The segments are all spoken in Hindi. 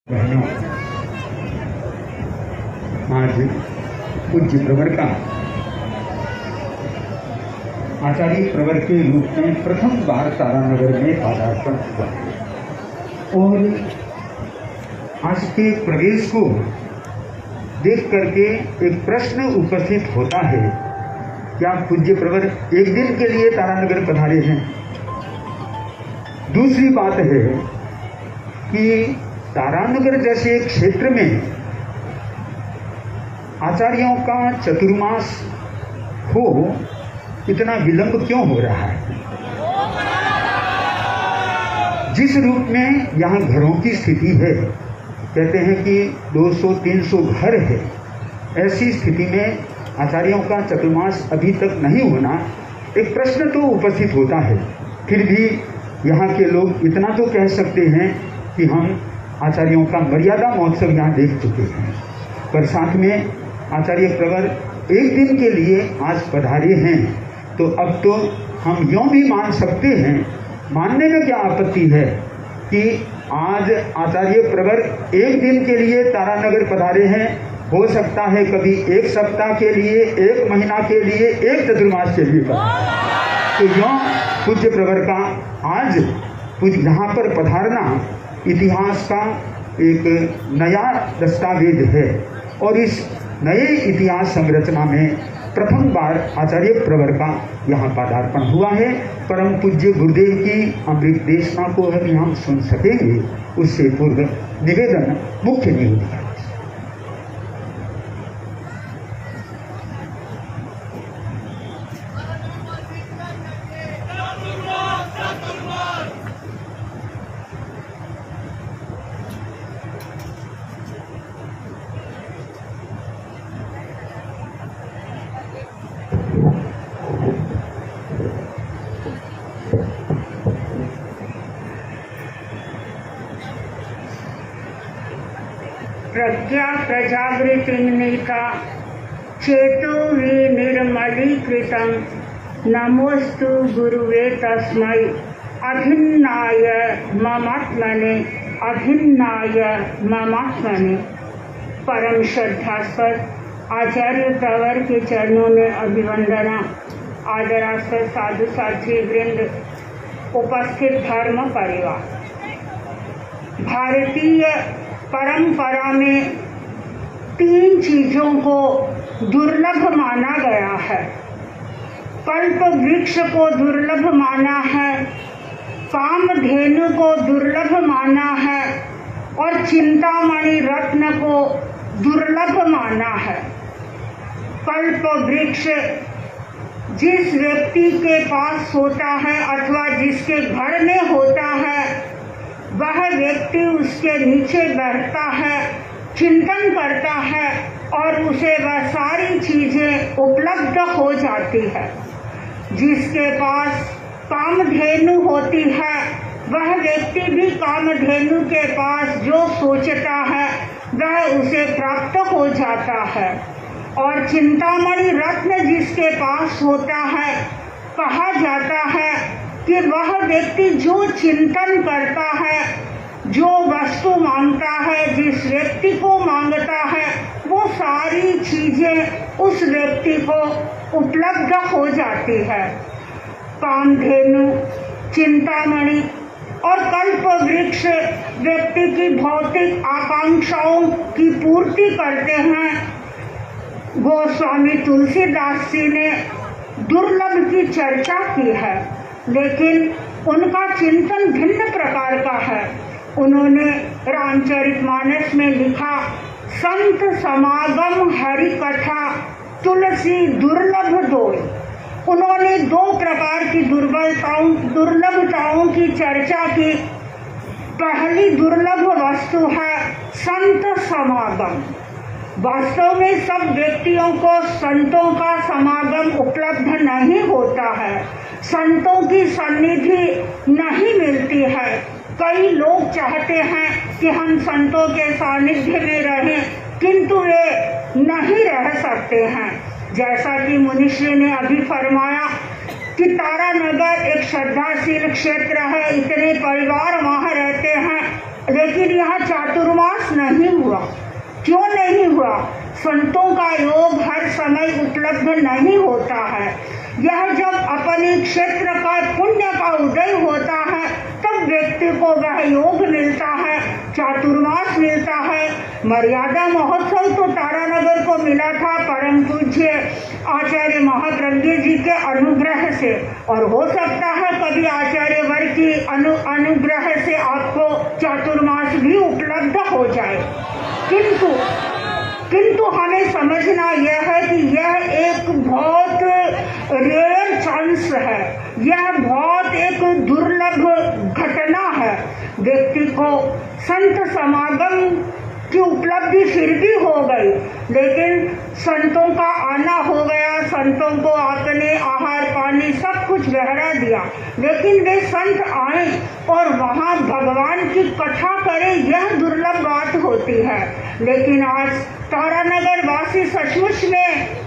आज पूज्य प्रवर का आचार्य प्रवर के रूप में प्रथम बार तारानगर में पदार्पण हुआ और आज के प्रवेश को देख करके एक प्रश्न उपस्थित होता है, क्या पूज्य प्रवर एक दिन के लिए तारानगर पधारे हैं? दूसरी बात है कि तारानगर जैसे क्षेत्र में आचार्यों का चतुर्मास हो इतना विलंब क्यों हो रहा है? जिस रूप में यहाँ घरों की स्थिति है, कहते हैं कि 200-300 घर है, ऐसी स्थिति में आचार्यों का चतुर्मास अभी तक नहीं होना एक प्रश्न तो उपस्थित होता है। फिर भी यहाँ के लोग इतना तो कह सकते हैं कि हम आचार्यों का मर्यादा महोत्सव यहाँ देख चुके हैं, पर साथ में आचार्य प्रवर एक दिन के लिए आज पधारे हैं, तो अब तो हम यूँ भी मान सकते हैं, मानने में क्या आपत्ति है कि आज आचार्य प्रवर एक दिन के लिए तारानगर पधारे हैं। हो सकता है कभी एक सप्ताह के लिए, एक महीना के लिए, एक चतुर्मास के लिए तो यूँ पूज्य प्रवर का आज यहाँ पर पधारना इतिहास का एक नया दस्तावेज है और इस नए इतिहास संरचना में प्रथम बार आचार्य प्रवर का यहाँ पदार्पण हुआ है। परम पूज्य गुरुदेव की अमृत देशना को हम सुन सकेंगे, उससे पूर्व निवेदन मुख्य निवेदन। प्रज्ञा प्रजागृतिर्निका चेतो विनिर्मलीकृतं नमोस्तु गुरुवे तस्मै अभिन्नाय ममात्मने अभिन्नाय ममात्मने। परम श्रद्धास्पद आचार्य प्रवर के चरणों में अभिवंदना। आदरास्पद साधु साध्वी वृंद, उपस्थित धर्म परिवार। भारतीय परंपरा में 3 चीजों को दुर्लभ माना गया है। कल्प वृक्ष को दुर्लभ माना है, कामधेनु को दुर्लभ माना है और चिंतामणि रत्न को दुर्लभ माना है। कल्प वृक्ष जिस व्यक्ति के पास होता है अथवा जिसके घर में होता है, वह व्यक्ति उसके नीचे बैठता है, चिंतन करता है और उसे वह सारी चीजें उपलब्ध हो जाती है। जिसके पास कामधेनु होती है, वह व्यक्ति भी कामधेनु के पास जो सोचता है वह उसे प्राप्त हो जाता है। और चिंतामणि रत्न जिसके पास होता है, कहा जाता है कि वह व्यक्ति जो चिंतन करता है, जो वस्तु मांगता है, जिस व्यक्ति को मांगता है, वो सारी चीजें उस व्यक्ति को उपलब्ध हो जाती है। कामधेनु, चिंतामणि और कल्प वृक्ष व्यक्ति की भौतिक आकांक्षाओं की पूर्ति करते हैं। गोस्वामी तुलसीदास जी ने दुर्लभ की चर्चा की है, लेकिन उनका चिंतन भिन्न प्रकार का है। उन्होंने रामचरितमानस में लिखा, संत समागम हरि कथा तुलसी दुर्लभ दोय। उन्होंने 2 प्रकार की दुर्लभताओं की चर्चा की। पहली दुर्लभ वस्तु है संत समागम। वास्तव में सब व्यक्तियों को संतों का समागम उपलब्ध नहीं होता है, संतों की सन्निधि नहीं मिलती है। कई लोग चाहते हैं कि हम संतों के सानिध्य में रहें, किंतु वे नहीं रह सकते हैं। जैसा कि मुनिश्री ने अभी फरमाया कि तारानगर एक श्रद्धाशील क्षेत्र है, इतने परिवार वहाँ रहते हैं, लेकिन यहाँ चातुर्मास नहीं हुआ। क्यों नहीं हुआ? संतों का योग हर समय उपलब्ध नहीं होता है। यह जब अपने क्षेत्र का पुण्य का उदय होता है तब व्यक्ति को वह योग मिलता है, चातुर्मास मिलता है। मर्यादा महोत्सव तो तारानगर को मिला था परम पूज्य आचार्य महाप्रज्ञ जी के अनुग्रह से, और हो सकता है कभी आचार्य वर की अनुग्रह से आपको चातुर्मास भी उपलब्ध हो जाए। किंतु हमें समझना यह है कि यह एक बहुत रेयर चांस है, यह बहुत एक दुर्लभ घटना है। व्यक्ति को संत समागम की उपलब्धि फिर भी हो गई, लेकिन संतों का आना हो गया, संतों को आपने आहार पानी सब कुछ बहरा दिया, लेकिन वे संत आए और वहाँ भगवान की कथा करें, यह दुर्लभ बात होती है। लेकिन आज तारानगर वासी सचमुच में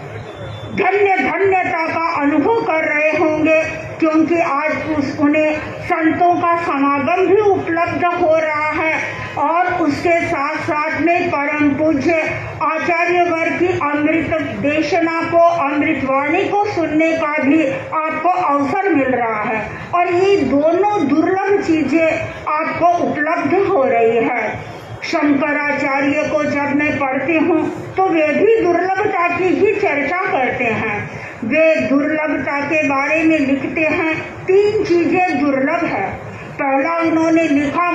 धन्यता का अनुभव कर रहे होंगे, क्योंकि आज उन्हें संतों का समागम भी उपलब्ध हो रहा है और उसके साथ साथ में परम पूज्य आचार्य वर की अमृत देशना को, अमृतवाणी को सुनने का भी आपको अवसर मिल रहा है, और ये दोनों दुर्लभ चीजें आपको उपलब्ध हो रही है। शंकराचार्य को जब मैं पढ़ती हूँ तो वे भी दुर्लभता की ही चर्चा करते हैं। वे दुर्लभता के बारे में लिखते हैं, 3 चीजें दुर्लभ है। पहला उन्होंने लिखा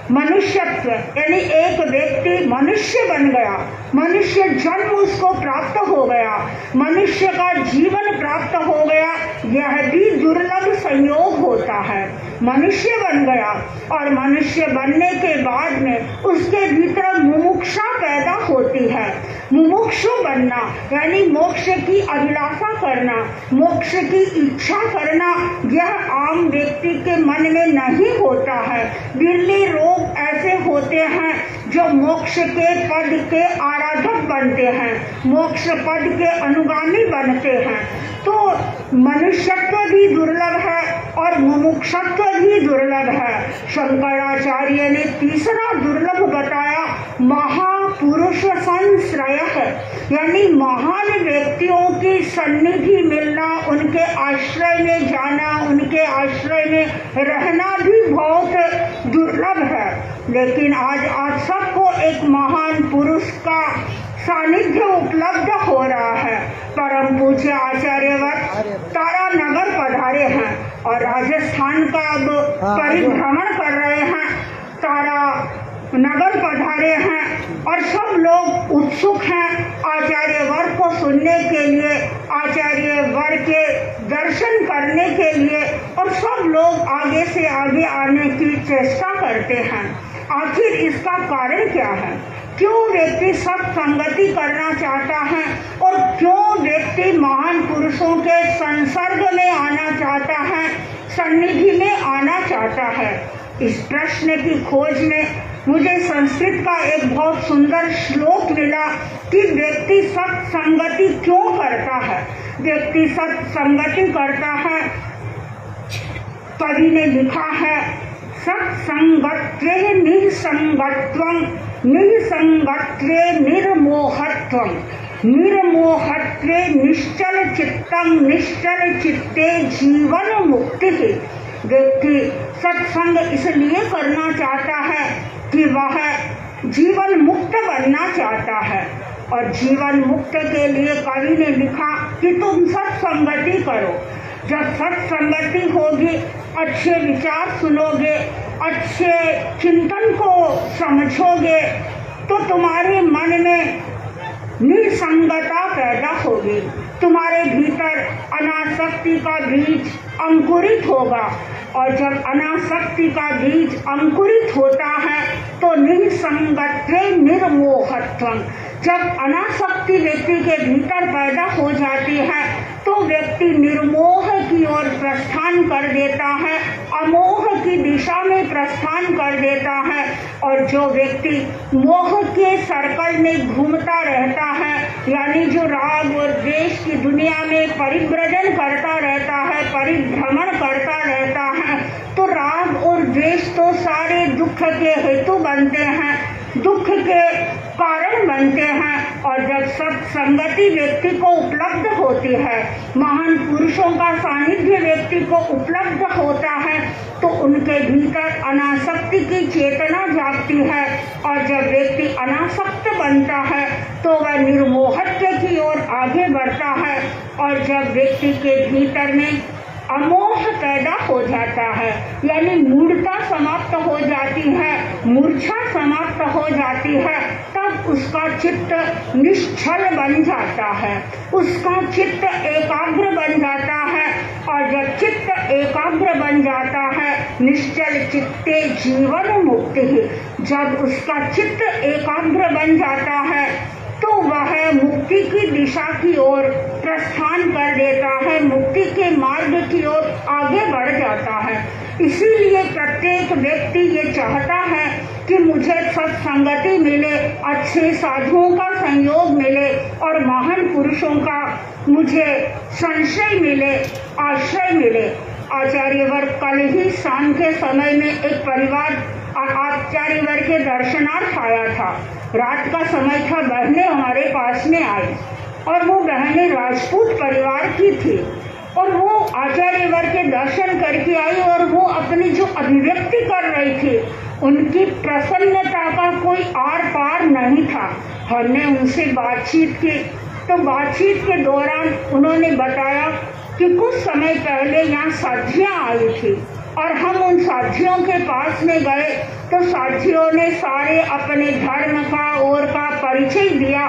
मनुष्यत्व, यानी एक व्यक्ति मनुष्य बन गया, मनुष्य जन्म उसको प्राप्त हो गया, मनुष्य का जीवन प्राप्त हो गया, यह भी दुर्लभ संयोग होता है। मनुष्य बन गया और मनुष्य बनने के बाद में उसके भीतर मुमुक्षा पैदा होती है। मुमुक्षु बनना यानी मोक्ष की अभिलाषा करना, मोक्ष की इच्छा करना, यह आम व्यक्ति के मन में नहीं होता है। बिरले लोग ऐसे होते हैं जो मोक्ष के पद के आराधक बनते हैं, मोक्ष पद के अनुगामी बनते हैं। तो मनुष्यत्व भी दुर्लभ है और मुमुक्षत्व भी दुर्लभ है। शंकराचार्य ने तीसरा दुर्लभ बताया, महापुरुष संश्रय, यानी महान व्यक्तियों की सन्निधि मिलना, उनके आश्रय में जाना, उनके आश्रय में रहना भी बहुत दुर्लभ है। लेकिन आज सबको एक महान पुरुष का सानिध्य उपलब्ध हो रहा है। परम पूज्य आचार्य वर तारानगर पधारे हैं और राजस्थान का अब परिभ्रमण कर रहे हैं, तारानगर पधारे हैं और सब लोग उत्सुक हैं आचार्य वर को सुनने के लिए, आचार्य वर के दर्शन करने के लिए, और सब लोग आगे से आगे आने की चेष्टा करते हैं। आखिर इसका कारण क्या है? क्यों व्यक्ति सत्संगति करना चाहता है और क्यों व्यक्ति महान पुरुषों के संसर्ग में आना चाहता है, सन्निधि में आना चाहता है? इस प्रश्न की खोज में मुझे संस्कृत का एक बहुत सुंदर श्लोक मिला कि व्यक्ति सत्संगति क्यों करता है। व्यक्ति सत्संगति करता है, कवि ने लिखा है, सत्संगत्वे निसंगत्वं, निसंगत्वे निर्मोहत्वं, निर्मोहत्वे निश्चल चित्तम, निश्चल चित्ते जीवन मुक्ति। व्यक्ति सत्संग इसलिए करना चाहता है कि वह जीवन मुक्त बनना चाहता है, और जीवन मुक्त के लिए कवि ने लिखा कि तुम सत्संगति करो। जब सत्संगति होगी, अच्छे विचार सुनोगे, अच्छे चिंतन को समझोगे, तो तुम्हारे मन में निसंगता पैदा होगी, तुम्हारे भीतर अनासक्ति का बीज अंकुरित होगा, और जब अनासक्ति का बीज अंकुरित होता है तो निसंगत्वे निर्मोहत्वं, जब अनासक्ति व्यक्ति के भीतर पैदा हो जाती है तो व्यक्ति निर्मोह की ओर प्रस्थान कर देता है, अमोह की दिशा में प्रस्थान कर देता है। और जो व्यक्ति मोह के सर्कल में घूमता रहता है, यानी जो राग और द्वेष की दुनिया में परिव्रजन करता रहता है, परिभ्रमण करता रहता है, तो राग और द्वेष तो सारे दुख के हेतु बनते हैं, दुख के कारण बनते हैं। और जब सत्संगति व्यक्ति को उपलब्ध होती है, महान पुरुषों का सानिध्य व्यक्ति को उपलब्ध होता है, तो उनके भीतर अनासक्ति की चेतना जागती है। और जब व्यक्ति अनासक्त बनता है तो वह निर्मोहत्व की ओर आगे बढ़ता है। और जब व्यक्ति के भीतर में अमोह पैदा हो जाता है, यानी मूढ़ता समाप्त हो जाती है, मूर्छा समाप्त हो जाती है, तब उसका चित्त निश्चल बन जाता है, उसका चित्त एकाग्र बन जाता है। और जब चित्त एकाग्र बन जाता है, निश्चल चित्ते जीवन मुक्ति, जब उसका चित्त एकाग्र बन जाता है तो वह मुक्ति की दिशा की ओर प्रस्थान कर देता है, मुक्ति के मार्ग की ओर आगे बढ़ जाता है। इसीलिए प्रत्येक व्यक्ति ये चाहता है कि मुझे सत्संगति मिले, अच्छे साधुओं का संयोग मिले और महान पुरुषों का मुझे संशय मिले, आश्रय मिले। आचार्यवर्ग कल ही शाम के समय में एक परिवार आचार्यवर्ग के दर्शनार्थ आया था। रात का समय था, बहनें हमारे पास में आई और वो बहनें राजपूत परिवार की थी और वो आचार्यवर्ग के दर्शन करके आई और वो अपनी जो अभिव्यक्ति कर रही थी, उनकी प्रसन्नता का कोई आर पार नहीं था। हमने उनसे बातचीत की तो बातचीत के दौरान उन्होंने बताया कि कुछ समय पहले यहाँ साधियाँ आई थी और हम उन साथियों के पास में गए तो साथियों ने सारे अपने धर्म का और का परिचय दिया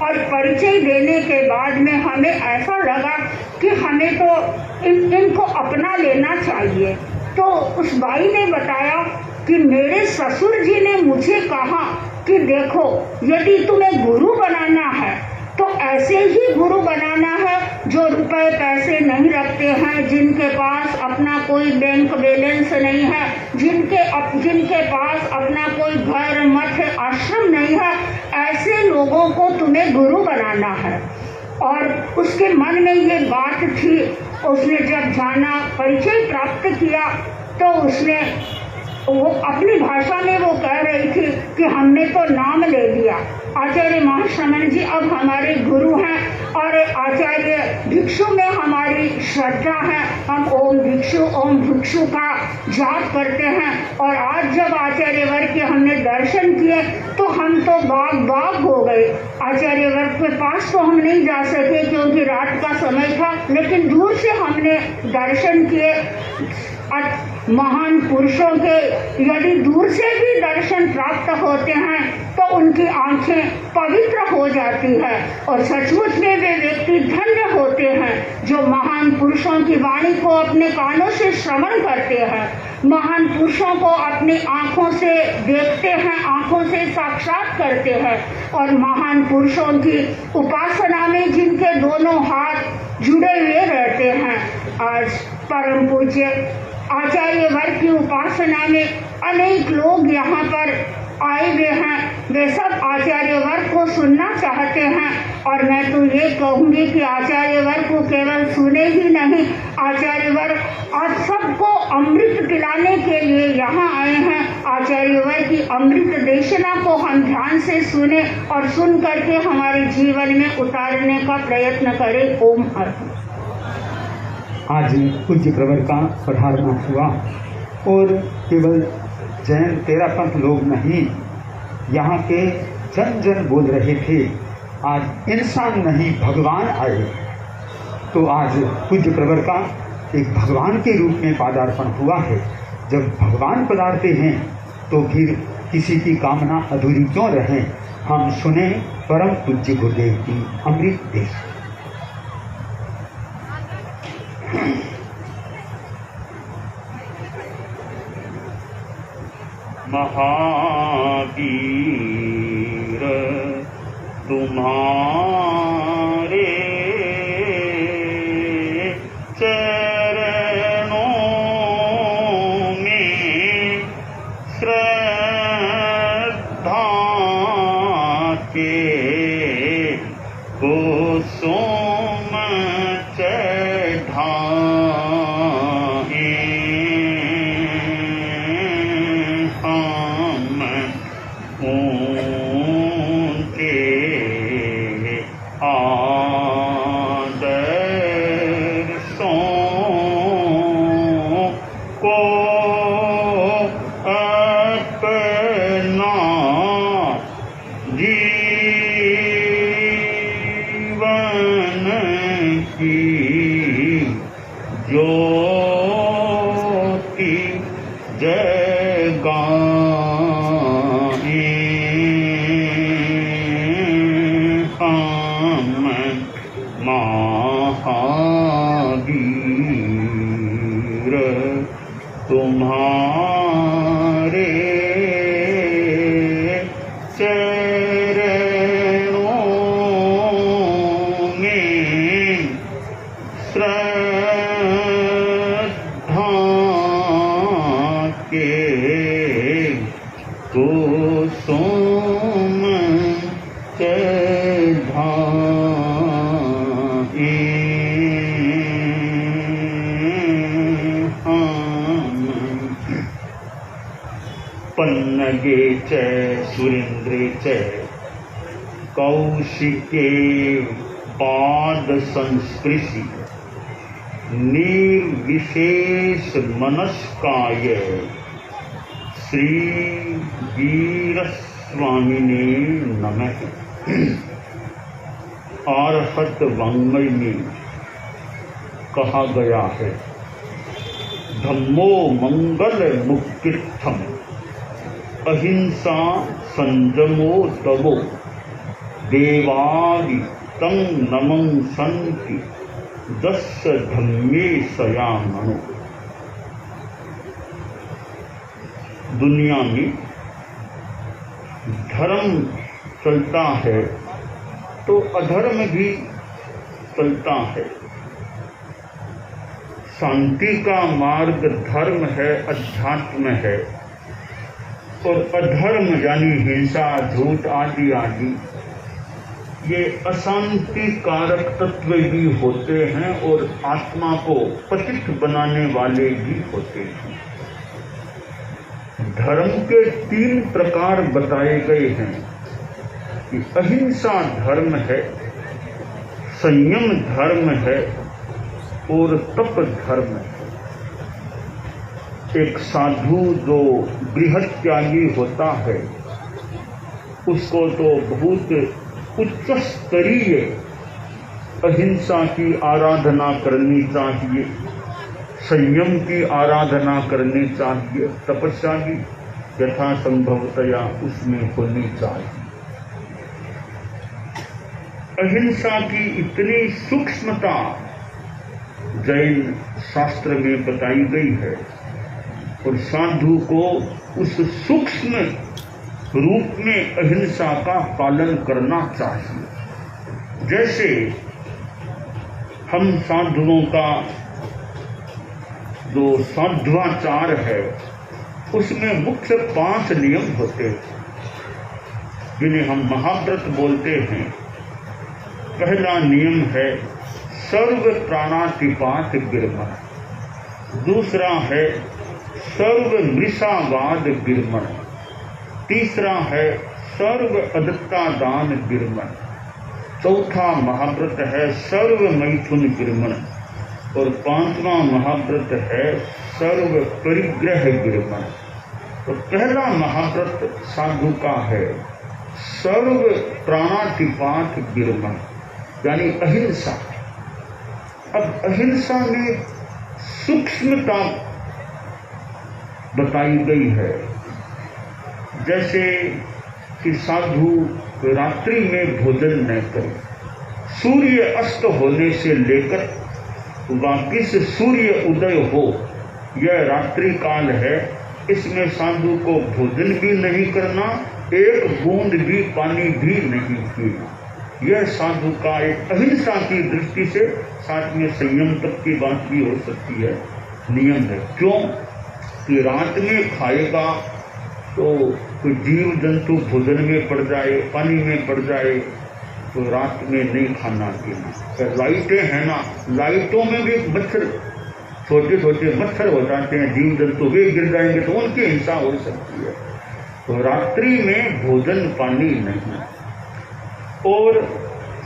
और परिचय देने के बाद में हमें ऐसा लगा कि हमें तो इनको अपना लेना चाहिए। तो उस बाई ने बताया कि मेरे ससुर जी ने मुझे कहा कि देखो, यदि तुम्हें गुरु बनाना है तो ऐसे ही गुरु बनाना है जो रुपए पैसे नहीं रखते हैं, जिनके पास अपना कोई बैंक बैलेंस नहीं है, जिनके पास अपना कोई घर मठ आश्रम नहीं है, ऐसे लोगों को तुम्हें गुरु बनाना है। और उसके मन में ये बात थी। उसने जब जाना, परिचय प्राप्त किया तो उसने वो अपनी भाषा में वो कह रही थी कि हमने तो नाम ले लिया, आचार्य महाश्रमण जी अब हमारे गुरु हैं और आचार्य भिक्षु में हमारी श्रद्धा है, हम ओम भिक्षु का जाप करते हैं। और आज जब आचार्य वर्ग के हमने दर्शन किए तो हम तो बाग हो गए। आचार्य वर्ग के पास तो हम नहीं जा सके क्योंकि रात का समय था, लेकिन दूर से हमने दर्शन किए। महान पुरुषों के यदि दूर से भी दर्शन प्राप्त होते हैं तो उनकी आंखें पवित्र हो जाती है और सचमुच में वे व्यक्ति धन्य होते हैं जो महान पुरुषों की वाणी को अपने कानों से श्रवण करते हैं, महान पुरुषों को अपनी आंखों से देखते हैं, आंखों से साक्षात करते हैं और महान पुरुषों की उपासना में जिनके दोनों हाथ जुड़े हुए रहते हैं। आज परम पूज्य आचार्य वर्ग की उपासना में अनेक लोग यहाँ पर आए हुए हैं, वे सब आचार्य वर्ग को सुनना चाहते हैं। और मैं तो ये कहूँगी कि आचार्य वर्ग को केवल सुने ही नहीं, आचार्य वर्ग आज सबको अमृत पिलाने के लिए यहाँ आए हैं। आचार्य वर्ग की अमृत देशना को हम ध्यान से सुने और सुन करके हमारे जीवन में उतारने का प्रयत्न करें। ओम अर्थ। आज पूज्य प्रवर का पधारना हुआ और केवल जैन तेरापंथ लोग नहीं, यहाँ के जन बोल रहे थे आज इंसान नहीं भगवान आए। तो आज पूज्य प्रवर का एक भगवान के रूप में पादार्पण हुआ है। जब भगवान पधारते हैं तो फिर किसी की कामना अधूरी क्यों रहे। हम सुने परम पूज्य गुरुदेव की अमृत देश। महावीर तुम्हारे चरणों में श्रद्धा के कुसुम चढ़ाएं। नगे च सुरेंद्रे च कौशिके पाद संस्पृशि निर्विशेष मनस्काय श्री वीर स्वामिने नमः। आर्हत वाङ्मय में कहा गया है, धम्मो मंगल मुक्तिर्थम अहिंसा संयमो तवो देवादि तं नमं संति दस्य धम्मे सयामणो। दुनिया में धर्म चलता है तो अधर्म भी चलता है। शांति का मार्ग धर्म है, अध्यात्म है, और अधर्म यानी हिंसा, झूठ आदि आदि ये अशांति कारक तत्व भी होते हैं और आत्मा को पतित बनाने वाले भी होते हैं। धर्म के 3 प्रकार बताए गए हैं कि अहिंसा धर्म है, संयम धर्म है और तप धर्म है। एक साधु जो गृहत्यागी होता है उसको तो बहुत उच्च स्तरीय अहिंसा की आराधना करनी चाहिए, संयम की आराधना करनी चाहिए, तपस्या भी यथासंभवतया उसमें होनी चाहिए। अहिंसा की इतनी सूक्ष्मता जैन शास्त्र में बताई गई है और साधु को उस सूक्ष्म रूप में अहिंसा का पालन करना चाहिए। जैसे हम साधुओं का जो साध्वाचार है उसमें मुख्य 5 नियम होते हैं जिन्हें हम महाव्रत बोलते हैं। पहला नियम है सर्व प्राणातिपात गिरमण, दूसरा है सर्व मृषावाद गिरमण, तीसरा है सर्व अदत्ता दान गिरमण, चौथा महाव्रत है सर्व मैथुन गिरमण और 5वां महाव्रत है सर्व परिग्रह गिरमण। तो पहला महाव्रत साधु का है सर्व प्राणातिपात गिरमण यानी अहिंसा। अब अहिंसा में सूक्ष्मता बताई गई है। जैसे कि साधु रात्रि में भोजन न करे, सूर्य अस्त होने से लेकर वापिस सूर्य उदय हो, यह रात्रि काल है। इसमें साधु को भोजन भी नहीं करना, एक बूंद भी पानी भी नहीं पीना। यह साधु का एक अहिंसा की दृष्टि से साथ में संयम तक की बात भी हो सकती है, नियम है। क्यों कि रात में खाएगा तो कोई जीव जंतु भोजन में पड़ जाए, पानी में पड़ जाए, तो रात में नहीं खाना पीना। तो लाइटें हैं ना, लाइटों में भी मच्छर, छोटे छोटे मच्छर हो जाते हैं, जीव जंतु वे गिर जाएंगे तो उनकी हिंसा हो सकती है। तो रात्रि में भोजन पानी नहीं। और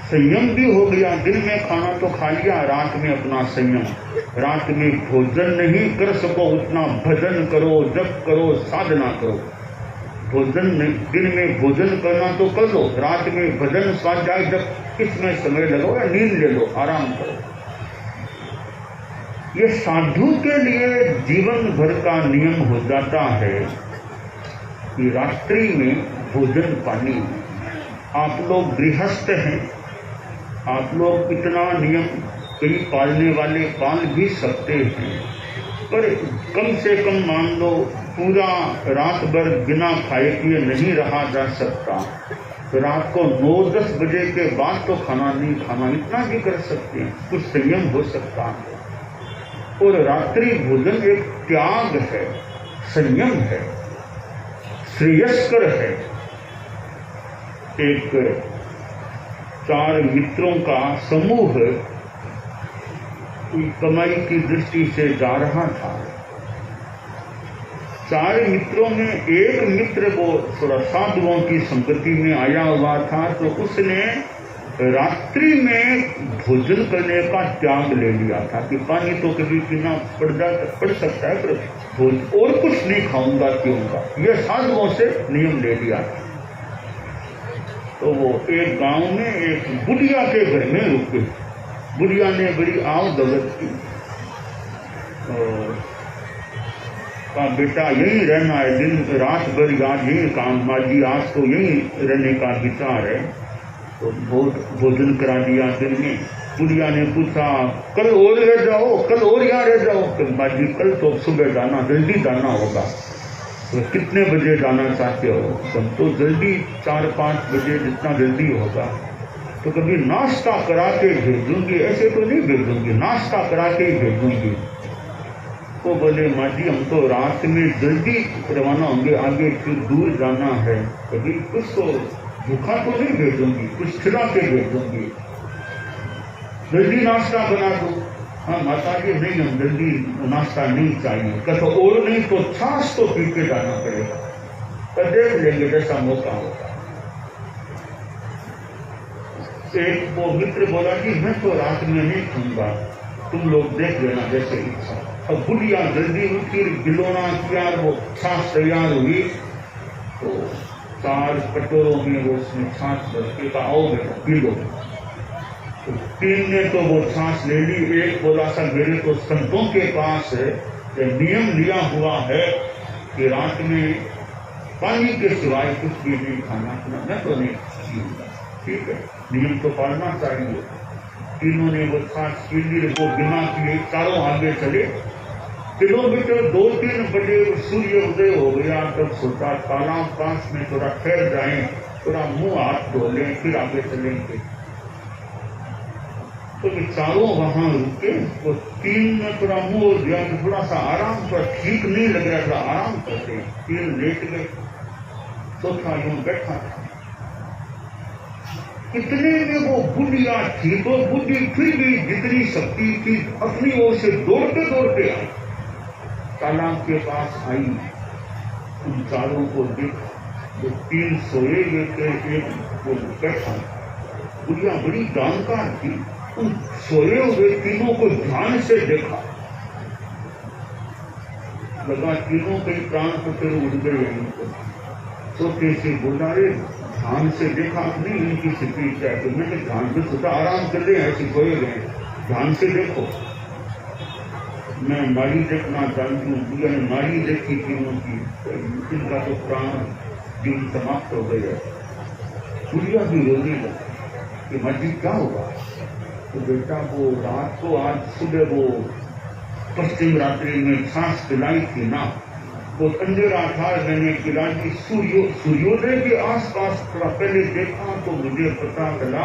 संयम भी हो गया, दिन में खाना तो खा लिया, रात में अपना संयम। रात में भोजन नहीं कर सको उतना भजन करो, जप करो, साधना करो। भोजन नहीं, दिन में भोजन करना तो कर लो, रात में भजन, स्वाध्याय, जप, इसमें समय लगाओ या नींद ले लो, आराम करो। ये साधु के लिए जीवन भर का नियम हो जाता है कि रात्रि में भोजन पानी। आप लोग गृहस्थ हैं, आप लोग इतना नियम कई पालने वाले पाल भी सकते हैं, पर कम से कम मान लो पूरा रात भर बिना खाए पिए नहीं रहा जा सकता, तो रात को 9-10 बजे के बाद तो खाना नहीं खाना, इतना भी कर सकते हैं, कुछ संयम हो सकता है। और रात्रि भोजन एक त्याग है, संयम है, श्रेयस्कर है। एक 4 मित्रों का समूह कमाई की दृष्टि से जा रहा था। 4 मित्रों में एक मित्र वो थोड़ा साधुओं की संगति में आया हुआ था, तो उसने रात्रि में भोजन करने का त्याग ले लिया था कि पानी तो कभी पीना पड़ सकता है, पर और कुछ नहीं खाऊंगा पीऊंगा, यह साधुओं से नियम ले लिया था। तो वो एक गांव में एक बुढ़िया के घर में रुके। बुढ़िया ने बड़ी आव दौलत की और कहा बेटा यही रहना है, दिन रात भर आज यही काम, माजी आज तो यही रहने का विचार है। तो भोजन करा दिया दिन में। बुढ़िया ने पूछा कल और रह जाओ, कल और यहाँ रह जाओ। तो माजी कल तो सुबह जाना, जल्दी जाना होगा। तो कितने बजे जाना चाहते हो? हम तो जल्दी 4-5 बजे, जितना जल्दी होगा। तो कभी नाश्ता करा के भेजूंगी, ऐसे तो नहीं भेजूंगी, नाश्ता करा के ही भेजूंगी। तो बोले माँ जी हम तो रात में जल्दी रवाना होंगे, आगे फिर दूर जाना है, कभी कुछ तो भूखा तो नहीं भेजूंगी, कुछ खिला के भेजूंगी, जल्दी नाश्ता बना दो। हाँ माता जी नहीं, हम जल्दी नाश्ता नहीं चाहिए। कहते और नहीं तो छाछ तो पी के जाना पड़ेगा, तो देख लेंगे जैसा मौका होगा। एक वो मित्र बोला कि मैं तो रात में नहीं खाऊंगा, तुम लोग देख लेना जैसे इच्छा। अब बुढ़िया जल्दी उठी, गिलोना किया, वो छाछ तैयार हुई। तो 4 कटोरों में वो उसमें छाछ भर के कहा आओ बेटा पी लो। तो 3 ने तो वो छाछ ले ली। एक बोला सा मेरे तो संतों के पास नियम लिया हुआ है कि रात में पानी के सिवाय कुछ भी नहीं खाना पीना, मैं तो नहीं पीऊंगा। ठीक है, नियम तो पालना चाहिए। तीनों ने वो छाछ पी ली। वो बिना किए चारों आगे चले। किलोमीटर 2-3 बजे सूर्य उदय हो गया। तब सोचा तालाब पास में थोड़ा ठहर जाएं, थोड़ा मुंह हाथ धो लें, फिर आगे चलेंगे। तो चारों वहां रुके। वो 3 ने थोड़ा मुंह और दिया, थोड़ा सा आराम, थोड़ा ठीक नहीं लग रहा था, आराम करते। 3 लेट गए, चौथा यूं बैठा था। इतने में वो बुढ़िया थी, तो बुढ़ी फिर भी जितनी शक्ति थी अपनी ओर से दौड़ते दौड़ते आई, तालाब के पास आई। उन चारों को देखा, वो 3 सोए हुए थे, एक वो बैठा। बुढ़िया बड़ी जानकार थी, उन सोए हुए तीनों को ध्यान से देखा। लगा तीनों के प्राण को फिर उड़ गए। इनको छोटे से बोला रे ध्यान से देखा नहीं, इनकी स्थिति क्या है? तुमने ध्यान से सोचा आराम कर ले, ऐसे सोए गए, ध्यान से देखो। मैं नाड़ी देखना जानती हूँ। बुढ़िया ने नाड़ी देखी तीनों की, इनका तो प्राण जीवन समाप्त हो गया। बुढ़िया भी रोने लगी कि मर्जी क्या होगा? तो बेटा वो रात को आज सुबह वो पश्चिम रात्रि में छाछ पिलाई थी ना, वो अंधेरा था, मैंने पिलाई। सूर्योदय के आसपास थोड़ा पहले देखा तो मुझे पता चला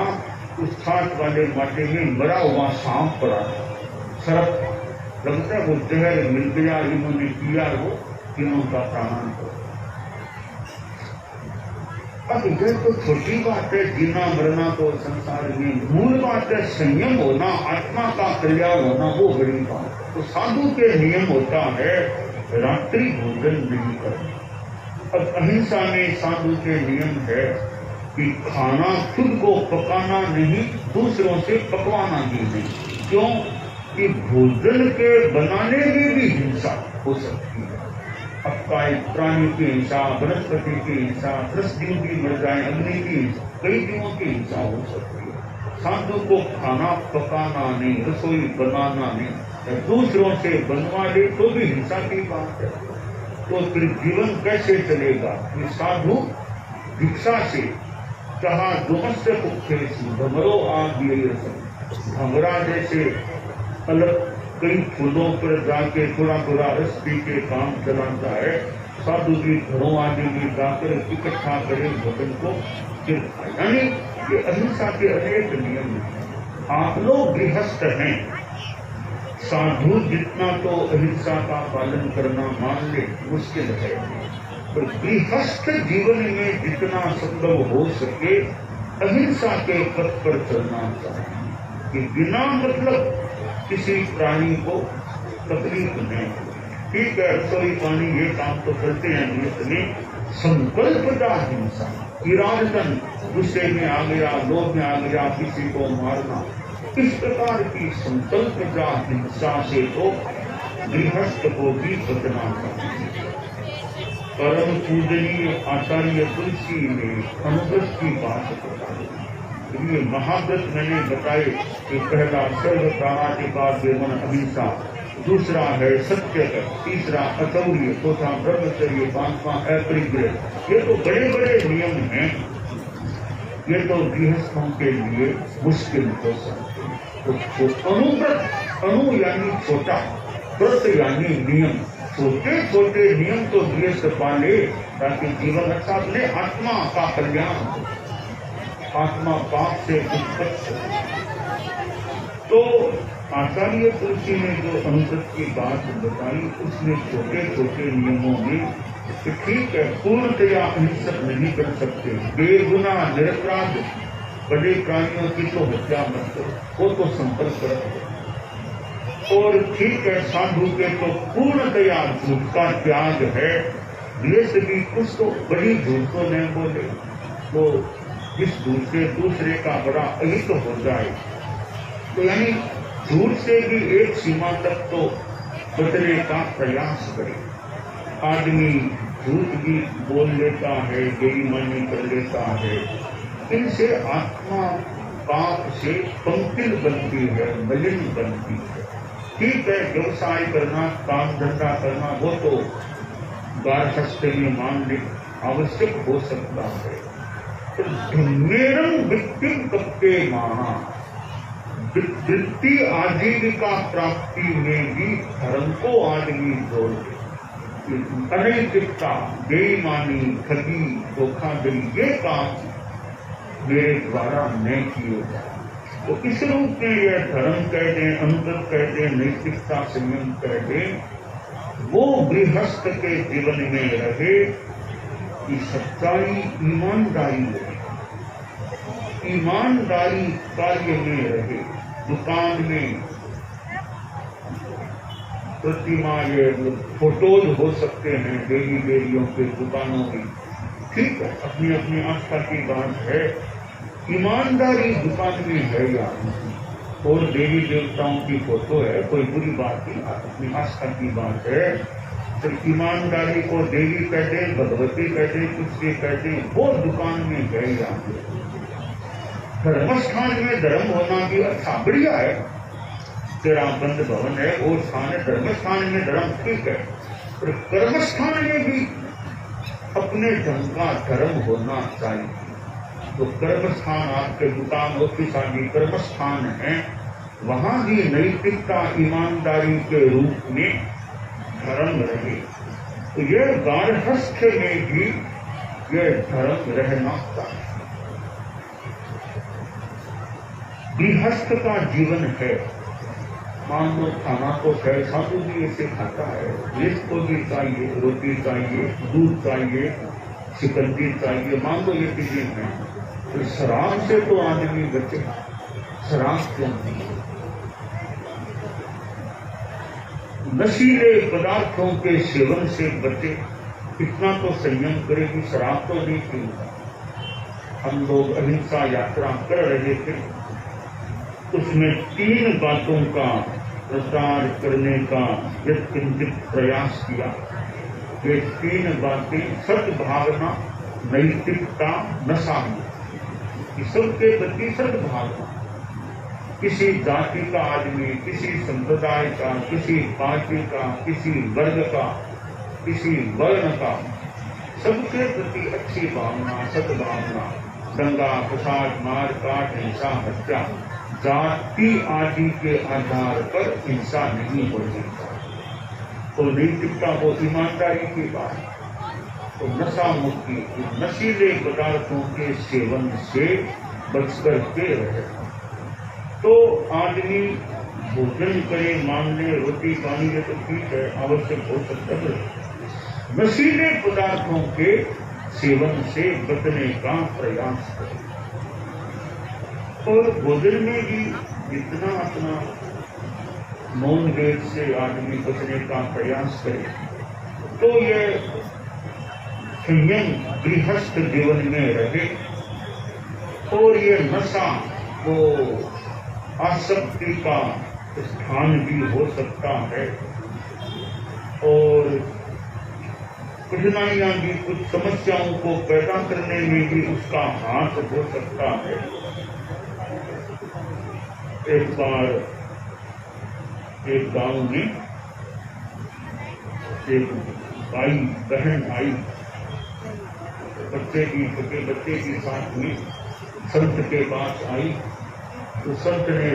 उस छाछ वाले माटे में मरा हुआ सांप पड़ा था। सरप लगता है वो जहर मिल गया, इन्होंने किया वो तीनों का प्राण को। अब यह तो छोटी बात है, जीना मरना तो संसार में। मूल बात है संयम होना, आत्मा का कल्याण होना, वो बड़ी बात है। तो साधु के नियम होता है रात्रि भोजन नहीं करना। अब अहिंसा में साधु के नियम है कि खाना खुद को पकाना नहीं, दूसरों से पकवाना भी नहीं। क्यों कि भोजन के बनाने में भी हिंसा हो सकती है। अब काय प्राणी की हिंसा, वनस्पति की हिंसा, 10 जीव भी मर जाए, अग्नि की हिंसा, कई जीवों की हिंसा हो सकती है। साधु को खाना पकाना नहीं, रसोई बनाना नहीं, दूसरों से बनवा ले तो भी हिंसा की बात है। तो फिर जीवन कैसे चलेगा? ये साधु भिक्षा से कहा दुमस्य पुखे भमरो आगे भमरा जैसे अलग कई फूलों पर जाके थोड़ा थोड़ा रस पी के काम चलाता है। साधु भी घरों आदि में जाकर इकट्ठा करे भोजन को फिर खाए। यानी ये अहिंसा के अनेक नियम हैं। आप लोग गृहस्थ हैं, साधु जितना तो अहिंसा का पालन करना मान ले मुश्किल है, पर गृहस्थ जीवन में जितना संभव हो सके अहिंसा के पथ पर चलना चाहिए कि बिना मतलब किसी प्राणी को तकलीफ नहीं। ठीक है, रसोई पानी ये काम तो करते हैं, लेकिन संकल्पदा हिंसा, इरादतन गुस्से में आ गया, लोभ में आ गया, किसी को मारना, इस प्रकार की संकल्पदा हिंसा से तो गृहस्थ को भी बचना चाहिए। परम पूजनीय आचार्य तुलसी ने अनुव्रत की बात बताई। ये महाव्रत मैंने बताए कि पहला सर्व प्राणाधिकार मन अहिंसा, दूसरा है सत्य, तीसरा अचौर्य, चौथा ब्रह्मचर्य, पांचवा अपरिग्रह। ये तो बड़े बड़े नियम हैं, ये तो गृहस्थों के लिए मुश्किल हो सकते हैं। तो अनुव्रत, अनु यानी छोटा, व्रत यानी नियम, छोटे छोटे नियम तो गृहस्थ पाले ताकि जीवन अच्छा बने, आत्मा का कल्याण हो, आत्मा पाप से उत्पत्त। तो आचार्य तुलसी ने जो अनुव्रत की बात बताई, उसमें छोटे छोटे नियमों में ठीक है, पूर्णतया अहिंसक नहीं कर सकते, बेगुना निरपराध बड़े प्राणियों की तो हत्या मत करो, वो तो संपर्क रखो। और ठीक है, साधु के तो पूर्णतया झूठ का त्याग है, गृहस्थ भी कुछ तो बड़ी झूठ तो नहीं बोले, वो इस झूठ से दूसरे का बड़ा अहित हो जाए। तो यानी झूठ से भी एक सीमा तक तो बचने का प्रयास करे। आदमी झूठ भी बोल लेता है, बेईमानी कर लेता है, इनसे आत्मा पाप से पंकिल बनती है, मलिन बनती है। ठीक है, व्यवसाय करना, काम धंधा करना, वो तो गारहस्थ्य में मान ले आवश्यक हो सकता है। तो धर्मेरम वृत्ति कप्पे माना, वृत्ति आजीविका प्राप्ति में भी धर्म को आदमी जोड़ दे। अनैतिकता, बेईमानी, ठगी, धोखाधड़ी, ये काम मेरे द्वारा नहीं किए जाए। तो इस रूप में यह धर्म कह दें, अनुव्रत कह दें, नैतिकता संयम कह दें, वो गृहस्थ के जीवन में रहे कि सच्चाई, ईमानदारी रहे, ईमानदारी कार्य में रहे। दुकान में प्रतिमा, ये फोटोज हो सकते हैं देवी देवियों के दुकानों में, ठीक है, अपनी अपनी आस्था की बात है। ईमानदारी दुकान में है या नहीं, और देवी देवताओं की फोटो है, कोई बुरी बात नहीं, अपनी आस्था की बात है। तो ईमानदारी को देवी कहते, भगवती कहते, कुछ भी कहते, वो दुकान में है या नहीं। धर्मस्थान में धर्म होना भी अच्छा, बढ़िया है, तेरा बंद भवन है वो स्थान है, धर्मस्थान में धर्म ठीक है, पर कर्मस्थान में भी अपने ढंग का धर्म होना चाहिए। तो कर्मस्थान, आपके दुकान ऑफिस आदि कर्मस्थान है, वहां भी नैतिकता, ईमानदारी के रूप में धर्म रहे। तो यह गारहस्थ में भी यह धर्म रहना चाहिए। गृहस्थ का जीवन है, मान लो खाना तो है, साधु भी ऐसे खाता है, इसको भी चाहिए, रोटी चाहिए, दूध चाहिए, शिकंजी चाहिए, मान लो ये चीजें हैं। तो शराब से तो आदमी बचे, शराब क्यों नहीं? नशीले पदार्थों के सेवन से बचे, इतना तो संयम करे कि शराब तो नहीं पीता। हम लोग अहिंसा यात्रा कर रहे थे, उसमें 3 बातों का प्रचार करने का यत्किंचित प्रयास किया। ये 3 बातें सद्भावना, नैतिकता, नशा, सबके प्रति सद्भावना। किसी जाति का आदमी, किसी संप्रदाय का, किसी पार्टी का, किसी वर्ग का, किसी वर्ण का, सबके प्रति अच्छी भावना, सद्भावना। दंगा, फसाद, मार काट, हिंसा, हत्या, जाति आदि के आधार पर हिंसा नहीं होनी चाहिए। तो नैतिकता वो ईमानदारी की बात। तो नशा मुक्ति, नशीले पदार्थों के सेवन से बचकर के रहे। तो आदमी भोजन करे, मान ले, रोटी पानी ये तो ठीक है, आवश्यक हो सकता है। नशीले पदार्थों के सेवन से बचने का प्रयास करे। और भोजन में भी जितना अपना मौन वेद से आदमी बचने का प्रयास करे तो ये संयम गृहस्थ जीवन में रहे और ये नशा वो आसक्ति का स्थान भी हो सकता है और कठिनाइयां भी कुछ समस्याओं को पैदा करने में भी उसका हाथ हो सकता है। एक बार एक गांव में एक भाई बहन आई बच्चे के साथ में संत के पास आई तो संत ने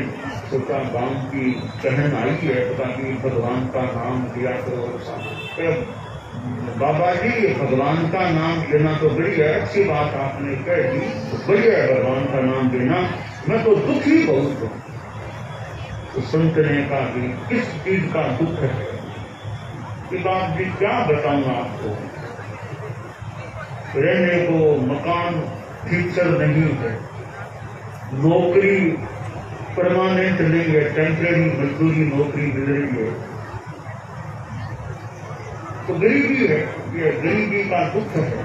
सोचा गांव की बहन आई है ताकि भगवान का नाम दिया करो। बाबा जी भगवान का नाम लेना तो बढ़िया है, अच्छी बात आपने कह दी, बढ़िया है भगवान का नाम लेना, मैं तो दुखी बहुत हूँ। तो संत ने कहा कि किस चीज का दुख है कि बाप जी क्या बताऊं आपको, रहने को मकान ठीक से नहीं है, नौकरी परमानेंट नहीं है, टेम्परेरी मजदूरी नौकरी मिल रही है, तो गरीबी है, ये गरीबी का दुख है।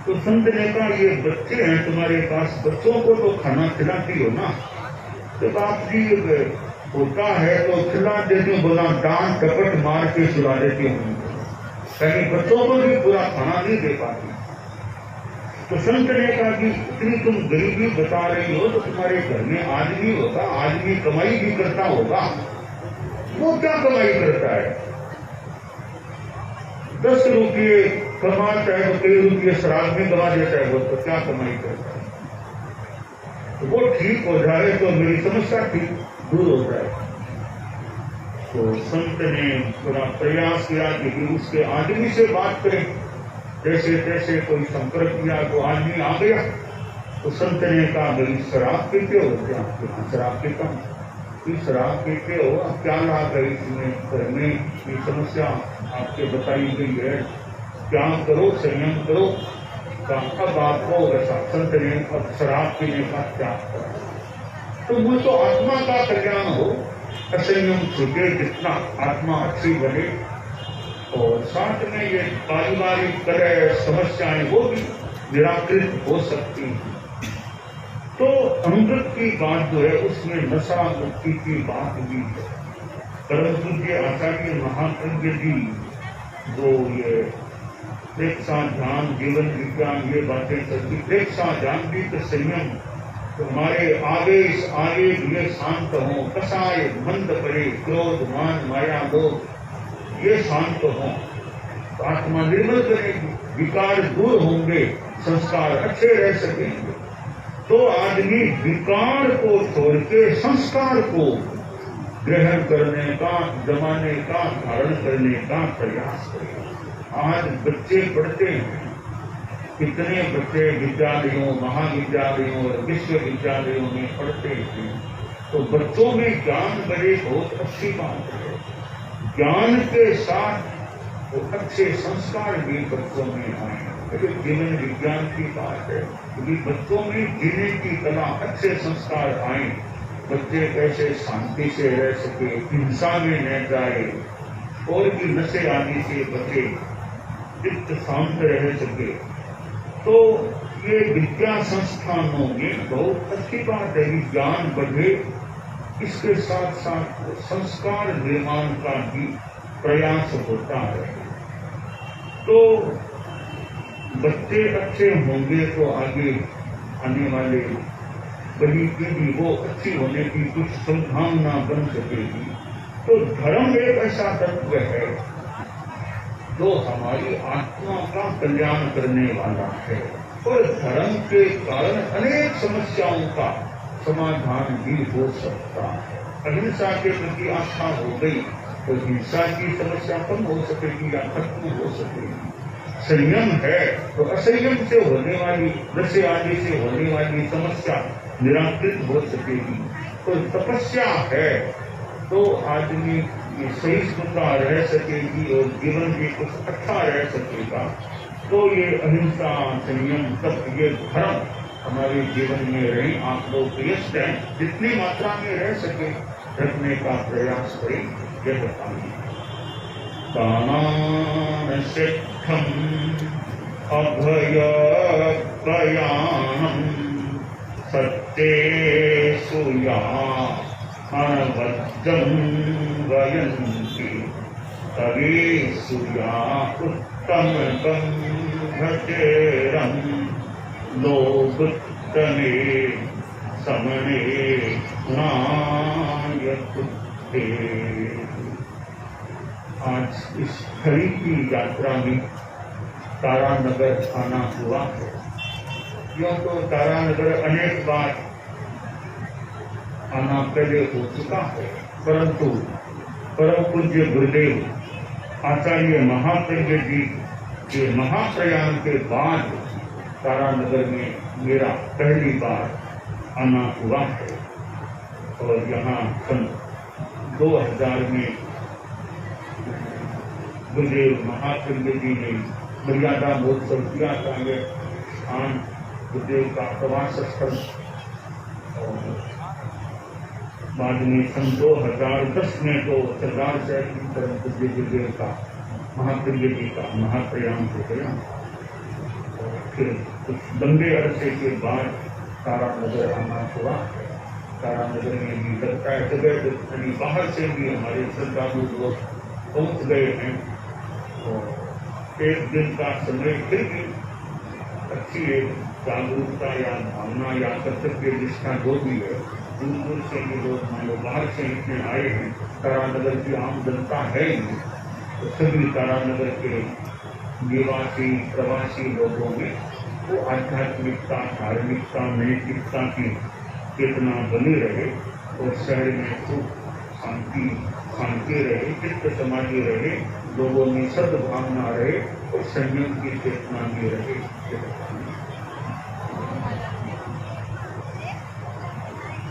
तो संत ने कहा ये बच्चे हैं तुम्हारे पास, बच्चों को तो खाना खिलाती हो ना। तो बाप जी होता है तो खिला देती हूँ, बोला डांट टपट मार के सुला देती हूँ, कहीं बच्चों को भी पूरा खाना नहीं दे पाती। तो संत ने कहा कि इतनी तुम गरीबी बता रही हो तो तुम्हारे घर में आदमी होगा, आदमी कमाई भी करता होगा, वो क्या कमाई करता है? 10 रुपये कमाता है तो कई रुपये शराब में कमा देता है, वो तो क्या कमाई करता है? तो वो ठीक हो जाए तो मेरी समस्या ठीक दूर हो जाए। तो संत ने पूरा प्रयास किया कि उसके आदमी से बात करें, जैसे तैसे कोई संपर्क किया तो आदमी आ गया। तो संत ने कहा भाई शराब पीते हो क्या? शराब पीता हूँ। शराब पीते हो, अब क्या लाभ है इसमें? घर में ये समस्या आपके बताई गई है, क्या करो, संयम करो। अब आपको वैसा संत ने अब शराब पीने का त्याग करा। तो मुझे तो आत्मा का कल्याण हो, असंयम छूटे, जितना आत्मा अच्छी बने और साथ में ये पारिवारिक कलह समस्याएं वो भी निराकृत हो सकती हैं। तो अमृत की बात जो है उसमें नशा मुक्ति की बात भी है। परम पूज्य आचार्य महाप्रज्ञ जी जो ये प्रेक्षा ध्यान जीवन विज्ञान ये बातें करती, प्रेक्षा ध्यान भी तो संयम, तुम्हारे आवेश आवेग ये शांत हो, कसाय मंद पड़े, क्रोध मान माया लोभ ये शांत हो, तो आत्मा निर्मल करेगी, विकार दूर होंगे, संस्कार अच्छे रह सकेंगे। तो आदमी विकार को छोड़ के संस्कार को ग्रहण करने का, जमाने का, धारण करने का प्रयास करेगा। आज बच्चे पढ़ते हैं, कितने बच्चे विद्यालयों, महाविद्यालयों और विश्वविद्यालयों में पढ़ते हैं, तो बच्चों में ज्ञान बड़े बहुत अच्छी बात है। ज्ञान के साथ तो अच्छे संस्कार भी बच्चों में आए, जीवन विज्ञान की बात है, क्योंकि बच्चों में जीने की कला, अच्छे संस्कार आए, बच्चे कैसे शांति से रह सके, हिंसा में न जाए और भी नशे आदि से बचे, चित्त शांत रह सके। तो ये विद्या संस्थानों में बहुत अच्छी बात है, ज्ञान बढ़े, इसके साथ साथ संस्कार निर्माण का भी प्रयास होता है। तो बच्चे अच्छे होंगे तो आगे आने वाले बड़ी पीढ़ी वो अच्छी होने की कुछ संभावना बन सकेगी। तो धर्म एक ऐसा तत्व है जो हमारी आत्मा का कल्याण करने वाला है और धर्म के कारण अनेक समस्याओं का समाधान भी हो सकता है। अहिंसा के प्रति आस्था हो गई तो हिंसा की समस्या कम हो सकेगी या खत्म हो सकेगी। संयम है तो असंयम से होने वाली, नशे आदि से होने वाली समस्या निराकृत हो सकेगी। तो तपस्या है तो आदमी सहिष्णुता रह सकेगी और जीवन भी कुछ अच्छा रह सकेगा। तो ये अहिंसा, संयम, तप, ये धर्म हमारे जीवन में रहे। आप लोग प्रयत्न हैं जितनी मात्रा में रह सके रखने का प्रयास करें। यह बताइए दानान सिद्धम अभय प्रयाणम सत्तेषु या अनवद्यं वयन्ति तवेषु या उत्तमकं भजेरं लोकुत्तमे समने नायकुत्ते। आज इस हरि की यात्रा में तारानगर आना हुआ है। यूँ तो तारानगर अनेक बार आना पहले हो चुका है, परंतु परम पूज्य गुरुदेव आचार्य महाप्रिय जी के महाप्रयाण के बाद तारानगर में मेरा पहली बार आना हुआ है। और यहाँ सन 2000 में गुरुदेव महाप्रिय जी ने मर्यादा महोत्सव किया था। ये स्थान गुरुदेव का प्रवास स्थल। और बाद में सन 2010 में तो सरदार साहब की तरफ पूज्य गुरुदेव का महाप्रिय जी का महाप्रयाण हो गया। और फिर कुछ लंबे अरसे के बाद तारानगर आना हुआ। तारानगर में भी लगता है जगह बाहर से भी हमारे श्रद्धालु लोग पहुँच गए हैं। और एक दिन का समय फिर भी अच्छी एक जागरूकता या भावना या कर्तव्य निष्ठा जो भी है, दूर दूर से भी लोग मानो बाहर से इतने आए हैं। तारानगर की आम जनता है ही, तो सभी तारानगर के निवासी प्रवासी लोगों में वो आध्यात्मिकता, धार्मिकता, नैतिकता की चेतना बनी रहे और शहर में सुख शांति रहे, चित्त समाधि रहे, लोगों में सद्भावना रहे और संयम की चेतना भी रहे।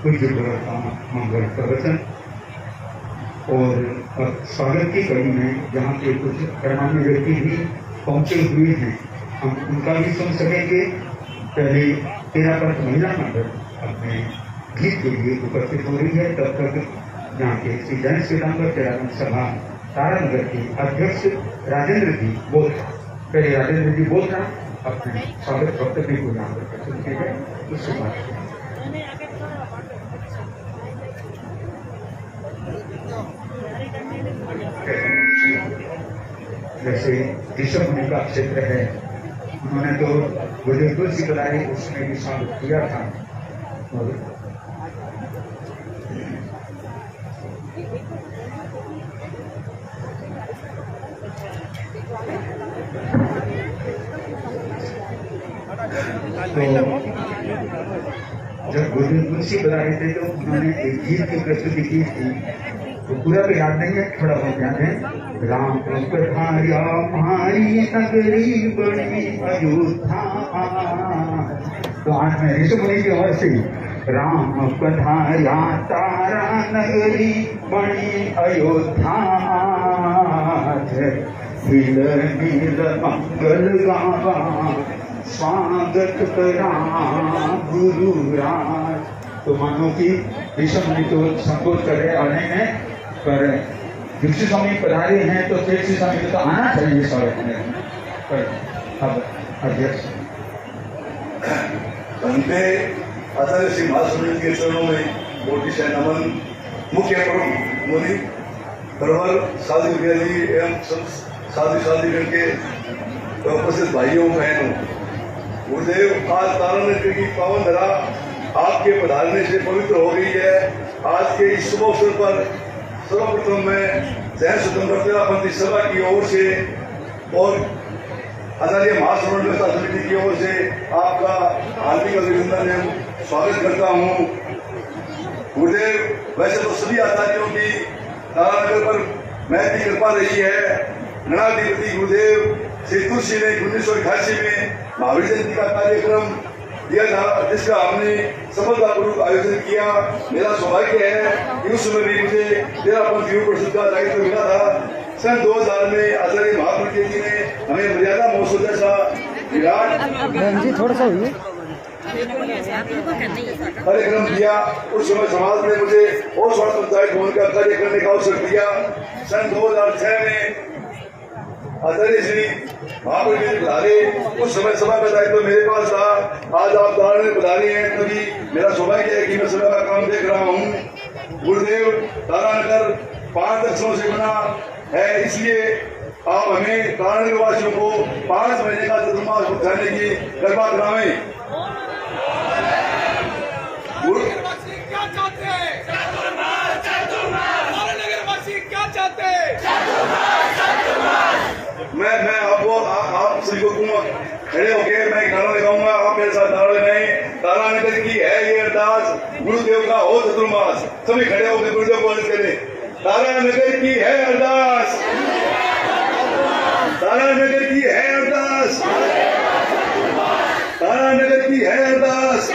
कुछ मंगल प्रवचन और स्वागत की कड़ी में जहाँ के कुछ गणमान्य व्यक्ति भी पहुंचे हुए हैं, हम उनका भी सुन सकेंगे। पहले 13 पंथ महिला मंडल अपने गीत के लिए उपस्थित हो रही है। तब तक यहाँ के श्री जैन श्रीराम तेरावन सभा तारानगर के अध्यक्ष राजेंद्र जी बोधरा, पहले राजेंद्र जी बोधरा अपने स्वागत वक्तव्य को यहाँ पर प्रस्तुत किए गए। उसके बाद जैसे ऋषभ मुनि का क्षेत्र है, उन्होंने तो गुरुदेव तुलसी बनाई, उसमें भी स्वागत किया था। और जब गुरुदेव तुलसी बना रहे थे तो उन्होंने एक गीत की प्रस्तुति की थी, तो पूरा तो याद नहीं है, थोड़ा बहुत याद है। राम पधार्या हमारी नगरी बड़ी अयोध्या। तो आज मैं ऋषभ मुनि की ओर से राम पधार्या तारा नगरी बड़ी अयोध्या, हिल नील मंगल गावा स्वागत करा गुरुराज। तो मानो कि ऋषभ मुनि तो संबोध कर रहे आने में, पर दीक्षित स्वामी पधारे हैं तो दीक्षित स्वामी को तो आना चाहिए स्वागत में। पर अब अध्यक्ष बनते आचार्य श्री महास्वामी के चरणों में कोटि से नमन। मुख्य प्रमुख मुनि प्रवर साधु जी एवं साधु के उपस्थित भाइयों बहनों, गुरुदेव आज तारानगर की पावन धरा आपके पधारने से पवित्र हो गई है। आज के इस शुभ अवसर पर सर्वप्रथम मैं जैन स्वतंत्रता पंथी सभा की ओर से और आचार्य महासमन्वयता समिति की ओर से आपका हार्दिक अभिनंदन एवं स्वागत करता हूँ। गुरुदेव वैसे तो सभी आचार्यों की तारानगर पर महती कृपा रही है। गणाधिपति गुरुदेव श्री तुलसी ने 1988 में महावीर जयंती का कार्यक्रम दिया था, जिसका हमने सफलतापूर्वक आयोजन किया। मेरा सौभाग्य है कि उस समय भी मुझे 13 पंथियों परिषद का दायित्व मिला था। सन 2000 में आचार्य महाप्रज्ञ जी ने हमें मर्यादा महोत्सव जैसा विराट थोड़ा सा कार्यक्रम दिया। उस समय समाज ने मुझे ओसवाड़ पंचायत भवन का कार्य करने का अवसर दिया। सन 2006 में आचार्य श्री महापुर जी पधारे। उस समय सभा का दायित्व मेरे पास था। आज आप धारण में पधारे हैं, तभी मेरा सौभाग्य है कि मैं सभा का काम देख रहा हूँ। गुरुदेव तारानगर 5 अक्षरों से बना है, इसलिए आप हमें तारानगर वासियों को 5 महीने का चतुर्मास भुगताने की कृपा करावें। क्या चाहते हैं? तारानगरवासी क्या चाहते हैं? मैं आप सभी को खड़े होके मैं गाना लगाऊंगा, आप मेरे साथ नारा लगाएं। तारानगर की है ये अरदास, गुरुदेव का हो चतुर्मास। सभी खड़े होकर गुरुदेव को अर्ज करें। तारानगर की है अरदास, तारानगर की है अरदास, तारानगर की है अरदास।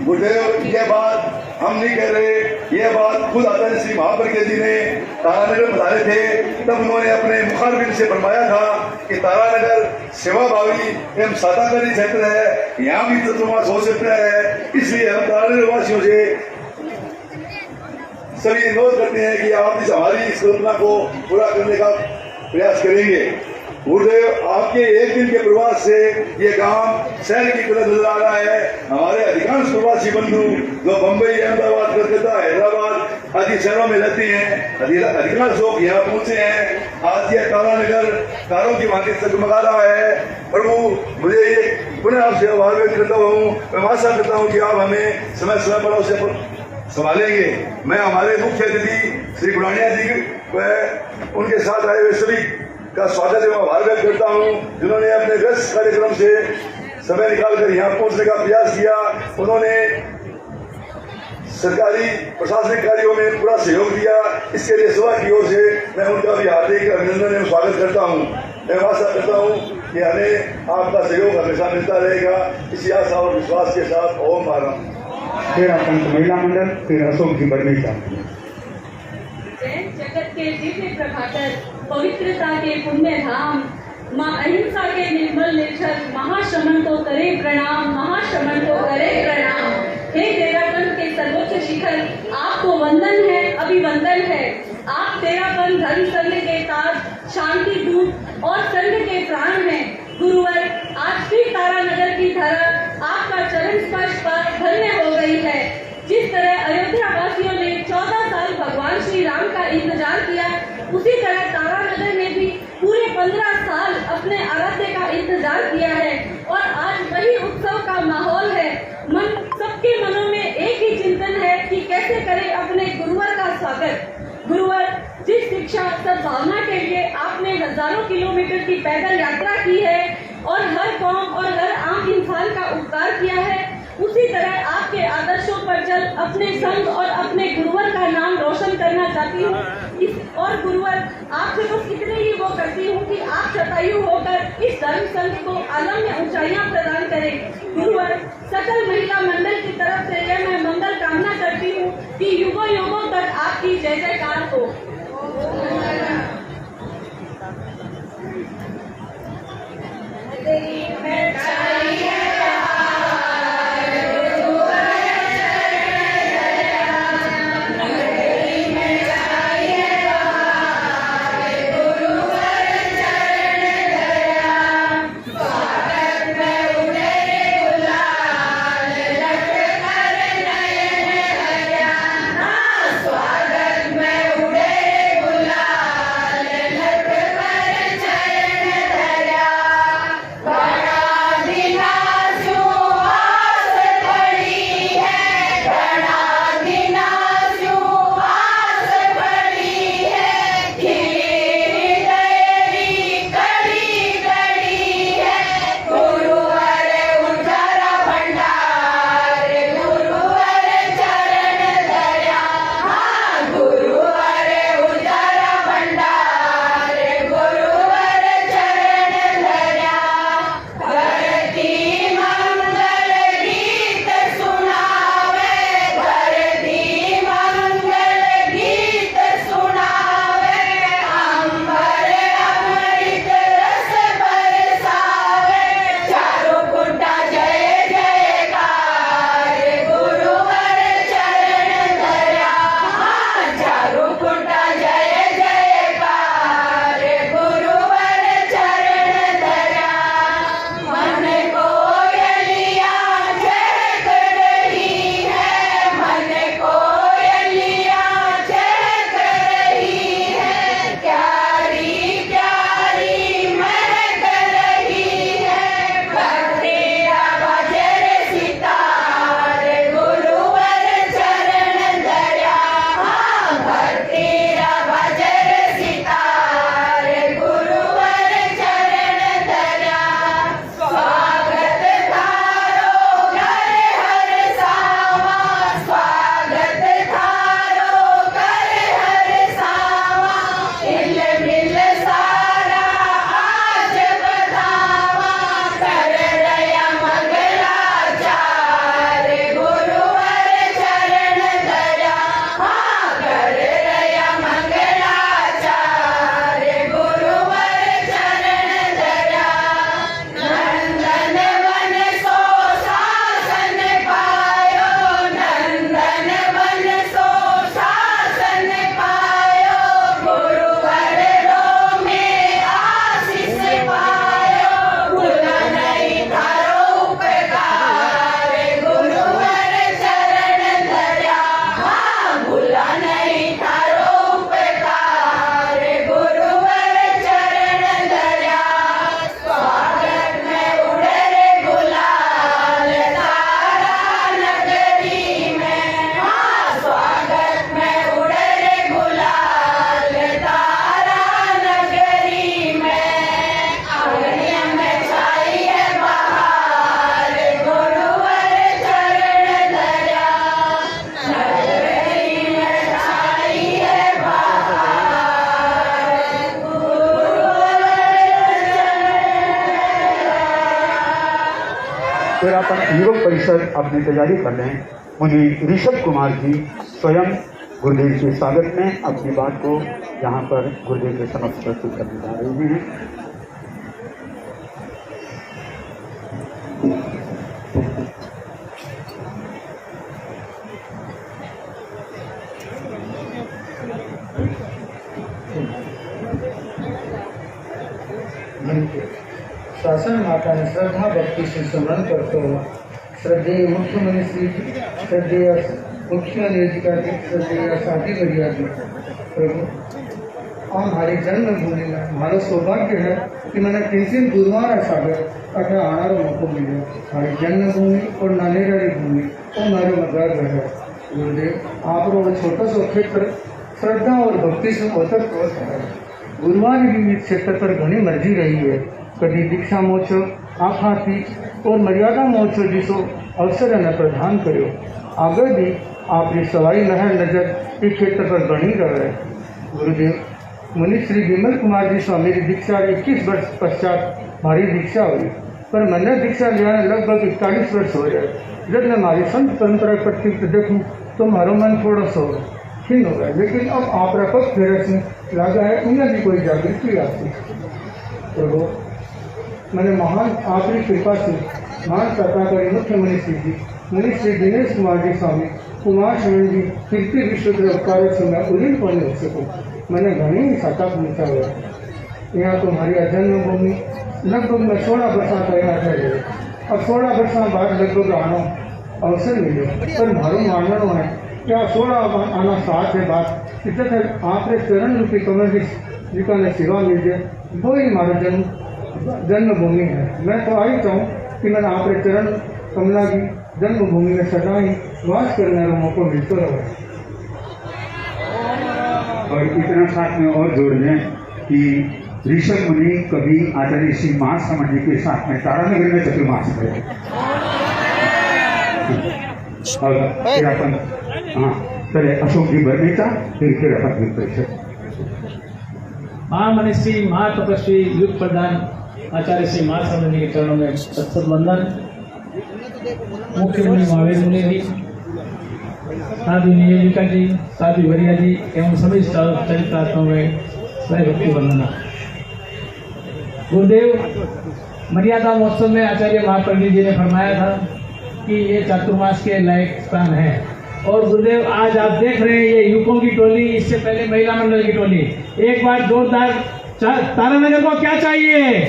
गुरुदेव, यह बात हम नहीं कह रहे, यह बात खुद आचार्य श्री महाप्रज्ञ जी ने तारानगर बताए थे। तब उन्होंने अपने मुखारबिंद से फरमाया था कि तारानगर सेवाभावी एवं सादाकारी क्षेत्र है, यहाँ भी चतुर्मास हो सकता है। इसलिए हम तारानगर वासियों से सभी अनुरोध करते हैं कि आप इस हमारी इस कल्पना को पूरा करने का प्रयास करेंगे। गुरुदेव, आपके एक दिन के प्रवास से ये गांव शहर की तरह नजर आ रहा है। हमारे अधिकांश प्रवासी बंधु जो बम्बई, अहमदाबाद, कलकत्ता, हैदराबाद आदि शहरों में रहते हैं, अधिकांश लोग यहाँ पहुंचे हैं। आज ये तारानगर तारों की भांति जगमगा रहा है। प्रभु, मुझे ये पुनः आपसे आभार व्यक्त करता हूँ। मैं आशा करता हूँ कि आप हमें समय समय पर उसे संभालेंगे। मैं हमारे मुख्य अतिथि श्री गुड़ानिया जी व उनके साथ आए हुए सभी का स्वागत एवं आभार व्यक्त करता हूँ, जिन्होंने अपने व्यस्त कार्यक्रम से समय निकालकर यहाँ पहुंचने का प्रयास किया। उन्होंने सरकारी प्रशासनिक कार्यों में पूरा सहयोग दिया। इसके लिए सभा की ओर से मैं उनका भी हार्दिक अभिनंदन एवं स्वागत करता हूँ। मैं आशा करता हूँ कि हमें आपका सहयोग हमेशा मिलता रहेगा। इसी आशा और विश्वास के साथ ओम भारत। फिर पंत महिला मंडल, फिर अशोक जी बर्मेजा। जगत के दिव्य प्रभाकर, पवित्रता के पुण्य धाम, माँ अहिंसा के निर्मल निर्झर, महाश्रमण को करे प्रणाम, महाश्रमण को करे प्रणाम। हे तेरापन के सर्वोच्च शिखर, आपको वंदन है, अभिवंदन है। आप तेरापन धर्म संघ के ताज, शांति दूत और संघ के प्राण हैं। गुरुवर, आज भी तारानगर की धरा आपका चरण स्पर्श पर धन्य हो गई है। जिस तरह अयोध्या वासियों ने 14 साल भगवान श्री राम का इंतजार किया, उसी तरह तारानगर ने भी पूरे 15 साल अपने आराध्य का इंतजार किया है। और आज वही उत्सव का माहौल है। सबके मनों में एक ही चिंतन है कि कैसे करें अपने गुरुवर का स्वागत। गुरुवर, जिस शिक्षा सद्भावना के लिए आपने हजारों किलोमीटर की पैदल यात्रा की है और हर कौम और हर आम इंसान का उपकार किया है, उसी तरह आपके आदर्शों पर चल अपने संघ और अपने गुरुवर का नाम रोशन करना चाहती हूँ। और गुरुवर, आपसे बस इतने ही वो करती हूँ कि आप शतायु होकर इस धर्म संघ को आलम में ऊंचाइयाँ प्रदान करें। गुरुवर, सकल महिला मंडल की तरफ से यह मैं मंगल कामना करती हूँ कि युगों युगों तक आपकी जय जयकार हो। फिर अपन युवक परिषद अपनी तैयारी कर लें। मुझे ऋषभ कुमार जी स्वयं गुरुदेव के स्वागत में अपनी बात को यहाँ पर गुरुदेव के समक्ष प्रस्तुत करने जा रहे हैं। शासन माता ने श्रद्धा भक्ति से स्मरण करते हुए श्रद्धेय मुख्यमंत्री श्री श्रद्धेय मुख्य नियोजिकाधिक श्रद्धेय साथी मर्यादा प्रभु और हमारी जन्मभूमि में हमारा सौभाग्य है कि मैंने 3 गुरुवार सागर अठा आना मौको मिले। हमारी जन्मभूमि और नानेरारी भूमि और हमारे मगर है। गुरुदेव आप वो छोटा सा क्षेत्र श्रद्धा और भक्ति से औसत है। गुरुवार भी इस क्षेत्र पर घनी मर्जी रही है। कभी दीक्षा महोत्सव, आखा तीज और मर्यादा महोत्सव जिसो अवसर न प्रदान करो। आगे भी आपकी सवाई लहर नजर इस क्षेत्र पर बनी रहे। गुरुदेव मुनि श्री विमल कुमार जी स्वामी की दीक्षा 21 वर्ष पश्चात हमारी दीक्षा हुई, पर मैंने दीक्षा लिया लगभग 41 वर्ष हो गए। जब मैं हमारी संत परंपरा प्रति देखूँ तो हमारा मन थोड़ा सा क्षीण हो गया, लेकिन अब आप पग फेरे से लगा है उन्हें भी कोई जागृति आती। प्रभु मैंने महान आपकी कृपा से महान सत्ताकारी मुख्यमंत्री जी मुनि श्री दिनेश कुमार जी स्वामी कुमार शरण जी कीर्ति विश्व के उपकार से मैं उदिन पाने हो सकूँ। मैंने घनी ही सत्ता पहुँचा हुआ। यहाँ तुम्हारी जन्मभूमि लगभग मैं 16 वर्षा का यहाँ ठहरे और 16 वर्षा बाद लगभग आना अवसर मिले, पर मारो मानना है क्या 16 आना साथ है बात इतने आपने चरण रूपी कमल जी का ने सेवा मिल जाए, वो ही हमारा जन्मभूमि है। मैं तो आई चाहूँ कि मैंने आपके चरण कमला की जन्मभूमि में सदा ही वास करने का मौका मिलता रहे। और इतना साथ में और जोड़ दें कि ऋषभ मुनि कभी आचार्य श्री महासमण जी के साथ में तारानगर में चतुर्मास करें। और फिर अपन पहले अशोक जी बर्नेचा फिर अपन परिषद महामनीषी महातपस्वी युग प्रधान आचार्य श्री महासमण जी के चरणों में सत्सत वंदन। मुख्य मुनि महावीर मुनि जी, साधु नियोजिका जी, साधु वरिया जी एवं सभी चरित्रात्माओं में स्वयं भक्ति वंदना। गुरुदेव मर्यादा महोत्सव में आचार्य महाप्रज्ञ जी ने फरमाया था कि ये चातुर्मास के लायक स्थान है, और गुरुदेव आज आप देख रहे हैं ये युवकों की टोली, इससे पहले महिला मंडल की टोली। एक बार जोरदार तारानगर को क्या चाहिए?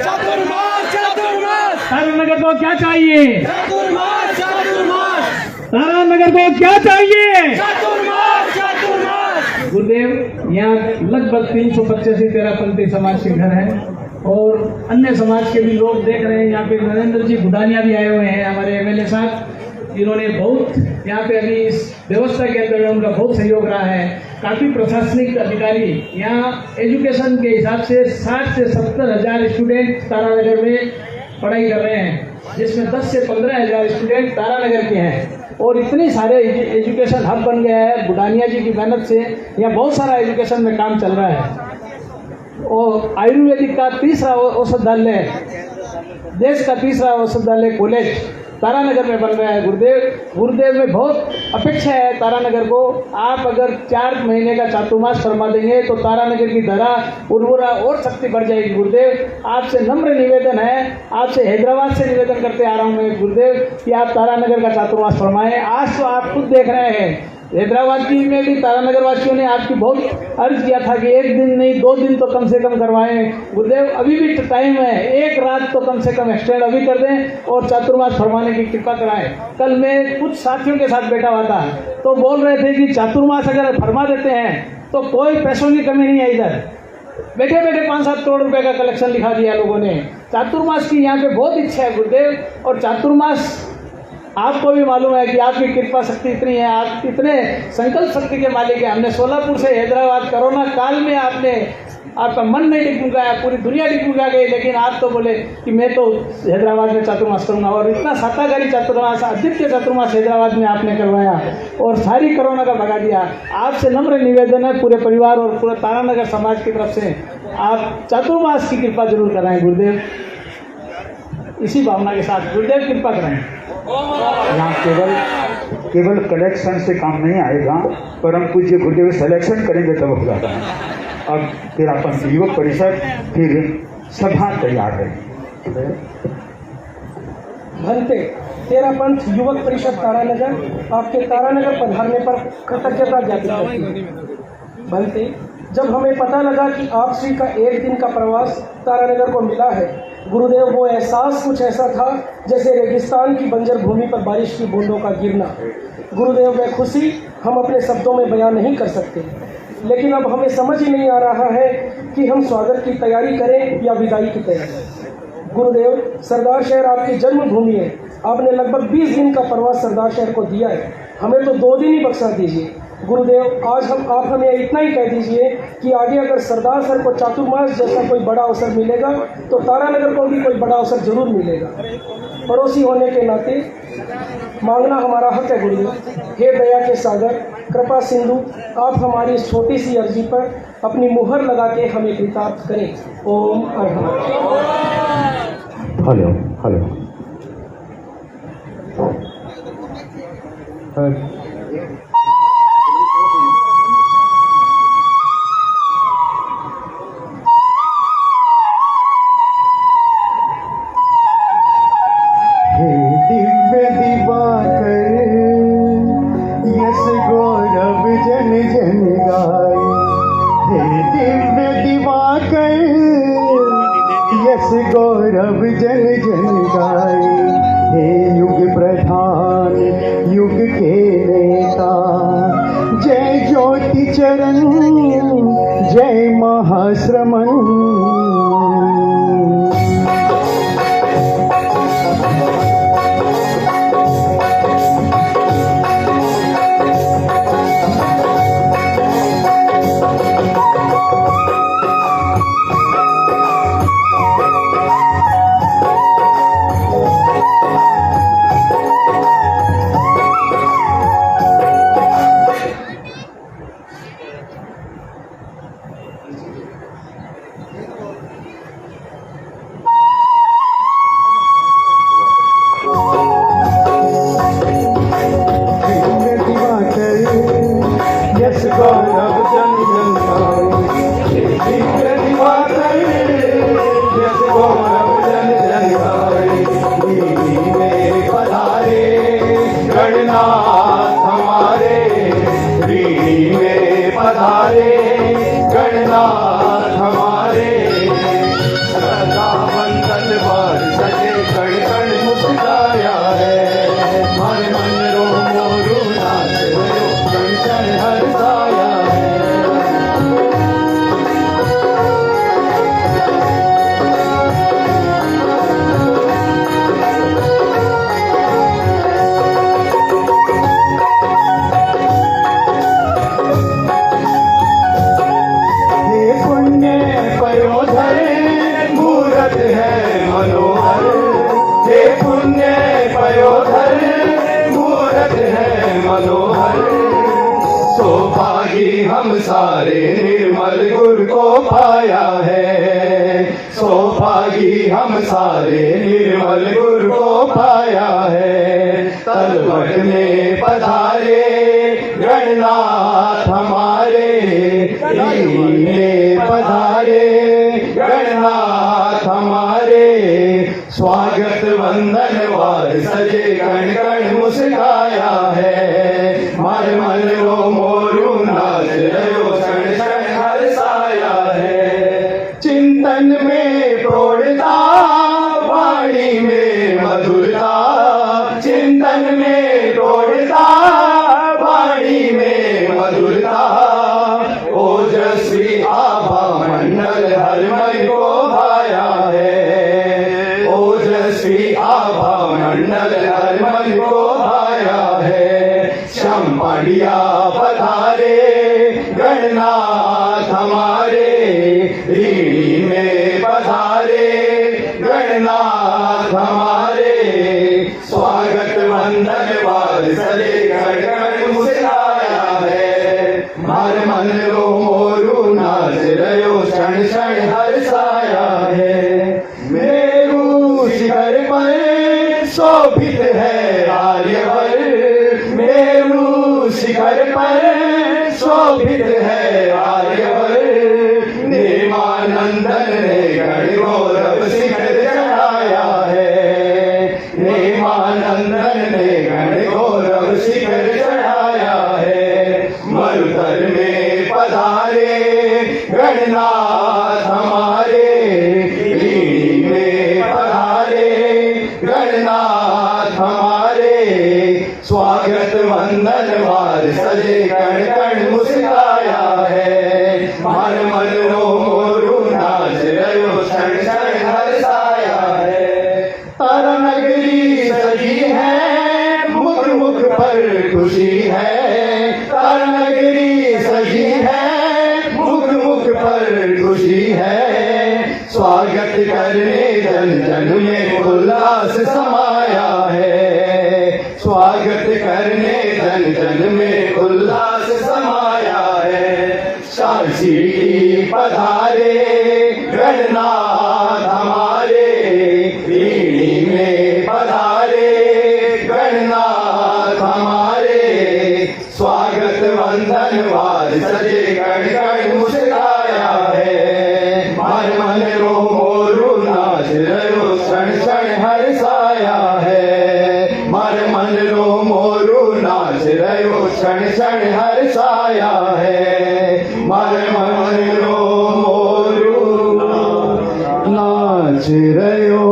तारानगर को क्या चाहिए? तारानगर को क्या चाहिए? गुरुदेव यहाँ लगभग 385 तेरापंथी समाज के घर हैं और अन्य समाज के भी लोग देख रहे हैं। यहाँ पे नरेंद्र जी बुडानिया भी आए हुए हैं, हमारे एमएलए साहब, जिन्होंने बहुत यहाँ पे अभी इस व्यवस्था के अंदर उनका बहुत सहयोग रहा है। काफ़ी प्रशासनिक अधिकारी यहाँ एजुकेशन के हिसाब से 60 से 70 हज़ार स्टूडेंट तारानगर में पढ़ाई कर रहे हैं, जिसमें 10 से 15 हज़ार स्टूडेंट तारानगर के हैं। और इतने सारे एजुकेशन हब बन गया है बुडानिया जी की मेहनत से। यहाँ बहुत सारा एजुकेशन में काम चल रहा है। और आयुर्वेदिक का 3रा औषधालय, देश का 3रा औषधालय कॉलेज तारानगर में बन रहा है। गुरुदेव में बहुत अपेक्षा है तारानगर को। आप अगर 4 महीने का चातुर्मास फरमा देंगे तो तारानगर की धरा उर्वरा और शक्ति बढ़ जाएगी। गुरुदेव आपसे नम्र निवेदन है, आपसे हैदराबाद से निवेदन करते आ रहा हूँ मैं गुरुदेव कि आप तारानगर का चातुर्मास फरमाएं। आज तो आप खुद देख रहे हैं हैदराबाद की में भी तारानगर वासियों ने आपकी बहुत अर्ज किया था कि 1 दिन नहीं 2 दिन तो कम से कम करवाएं। गुरुदेव अभी भी टाइम है, 1 रात तो कम से कम एक्सटेंड अभी कर दें और चातुर्मास फरमाने की कृपा कराएं। कल मैं कुछ साथियों के साथ बैठा हुआ था तो बोल रहे थे कि चातुर्मास अगर फरमा देते हैं तो कोई पैसों की कमी नहीं है। इधर बैठे बैठे 5-7 करोड़ रुपए का कलेक्शन लिखा दिया लोगों ने। चातुर्मास की यहाँ पे बहुत इच्छा है गुरुदेव। और चातुर्मास आपको भी मालूम है कि आपकी कृपा शक्ति इतनी है, आप इतने संकल्प शक्ति के मालिक हैं। हमने सोलापुर से हैदराबाद कोरोना काल में आपका मन नहीं टिकमुकाया, पूरी दुनिया टिकमुका गई, लेकिन आप तो बोले कि मैं तो हैदराबाद में चातुर्मास करूंगा। और इतना साताकारी चातुर्मास, अद्वितीय चातुर्मास हैदराबाद में आपने करवाया और सारी कोरोना का भगा दिया। आपसे नम्र निवेदन है पूरे परिवार और पूरे तारानगर समाज की तरफ से, आप चातुर्मास की कृपा जरूर कराएं गुरुदेव। इसी भावना के साथ गुरुदेव कृपा करें। यहाँ केवल कलेक्शन से काम नहीं आएगा, परम पूज्य गुरुदेव सिलेक्शन करेंगे तब हो जाता है। अब तेरापंथ युवक परिषद फिर सभा तैयार है। भंते तेरापंथ युवक परिषद तारानगर आपके तारानगर पधारने पर कृतज्ञता ज्ञापित करती है। भंते, जब हमें पता लगा कि आप श्री का एक दिन का प्रवास तारानगर को मिला है, गुरुदेव वो एहसास कुछ ऐसा था जैसे रेगिस्तान की बंजर भूमि पर बारिश की बूंदों का गिरना। गुरुदेव वह खुशी हम अपने शब्दों में बयान नहीं कर सकते, लेकिन अब हमें समझ ही नहीं आ रहा है कि हम स्वागत की तैयारी करें या विदाई की तैयारी। गुरुदेव, सरदार शहर आपकी जन्मभूमि है। आपने लगभग 20 दिन का प्रवास सरदार शहर को दिया है, हमें तो 2 दिन ही बख्शा दीजिए। गुरुदेव, आज आप हमें इतना ही कह दीजिए कि आगे अगर सरदार सर को चातुर्मास जैसा कोई बड़ा अवसर मिलेगा तो तारानगर को भी कोई बड़ा अवसर जरूर मिलेगा। पड़ोसी होने के नाते मांगना हमारा हक है। गुरुदेव, हे दया के सागर, कृपा सिंधु, आप हमारी इस छोटी सी अर्जी पर अपनी मुहर लगा के हमें कृतार्थ करें। ओम अर्हत। Hello hello Divya Diwakar yes गौरव जन जन गाए। हे दिव्य दिवाकर यस गौरव जन जन गाए। हे युग प्रधान युग के नेता, जय ज्योति चरण जय महाश्रमण। हम सारे निर्मल गुरु को पाया है। सौभागी हम सारे निर्मल गुरु को पाया है। तलवट में पधारे गणनाथ हमारे, में पधारे गणनाथ हमारे। स्वागत वंदन वार सजे कण कण मुस्काया है। मर मन रो मोरू नाच रहो क्षण क्षण हर्षाया है। चिंतन में प्रौढ़ता वाणी में मधुरता, चिंतन में प्रौढ़ता वाणी में मधुरता। ओजस्वी आभा मंडल हर मन को भाया है। ओजस्वी आभा मंडल हर मन को भाया है। शंपड़िया पधारे गणनाथ हमारे, रीढ़ी में पधारे गणनाथ हमारे। स्वागत वंदन वार सजे गण गण मुस्काया है। मार मन रो मोरू नाच रहो क्षण क्षण हर्षाया है। मेरू शिखर शोभित है आर्यवर्त, मेरू शिखर पर शोभित है आर्यवर्त। नेमानंदन ने गण गौरव शिखर चढ़ाया है, नेमानंदन ने गण गौरव शिखर चढ़ाया है। मरुधर में पधारे गणनाथ हमारे, लीणी में पधारे गणनाथ हमारे। स्वागत वंदन वार सजे कण कण मुस्काया है, मन मन मोरू नाच रयो क्षण क्षण हर्षाया है। तारा नगरी सजी है, मुख मुख पर खुशी है। तारा नगरी सजी है, मुख मुख पर खुशी है। स्वागत करने जन जन में उल्लास समाया है, स्वागत करने जन जन में उल्लास समाया है। साक्षी पधारे गणनाथ हमारे, लीणी में पधारे गणनाथ हमारे। स्वागत वंदन वार सजे कण कण मुस्काया है, मन मन रो मोरू नाच रयो क्षण क्षण हर्षाया है। मन मन रो मोरू नाच रयो क्षण क्षण हर्षाया है। मन मन रो मोरू नाच रयो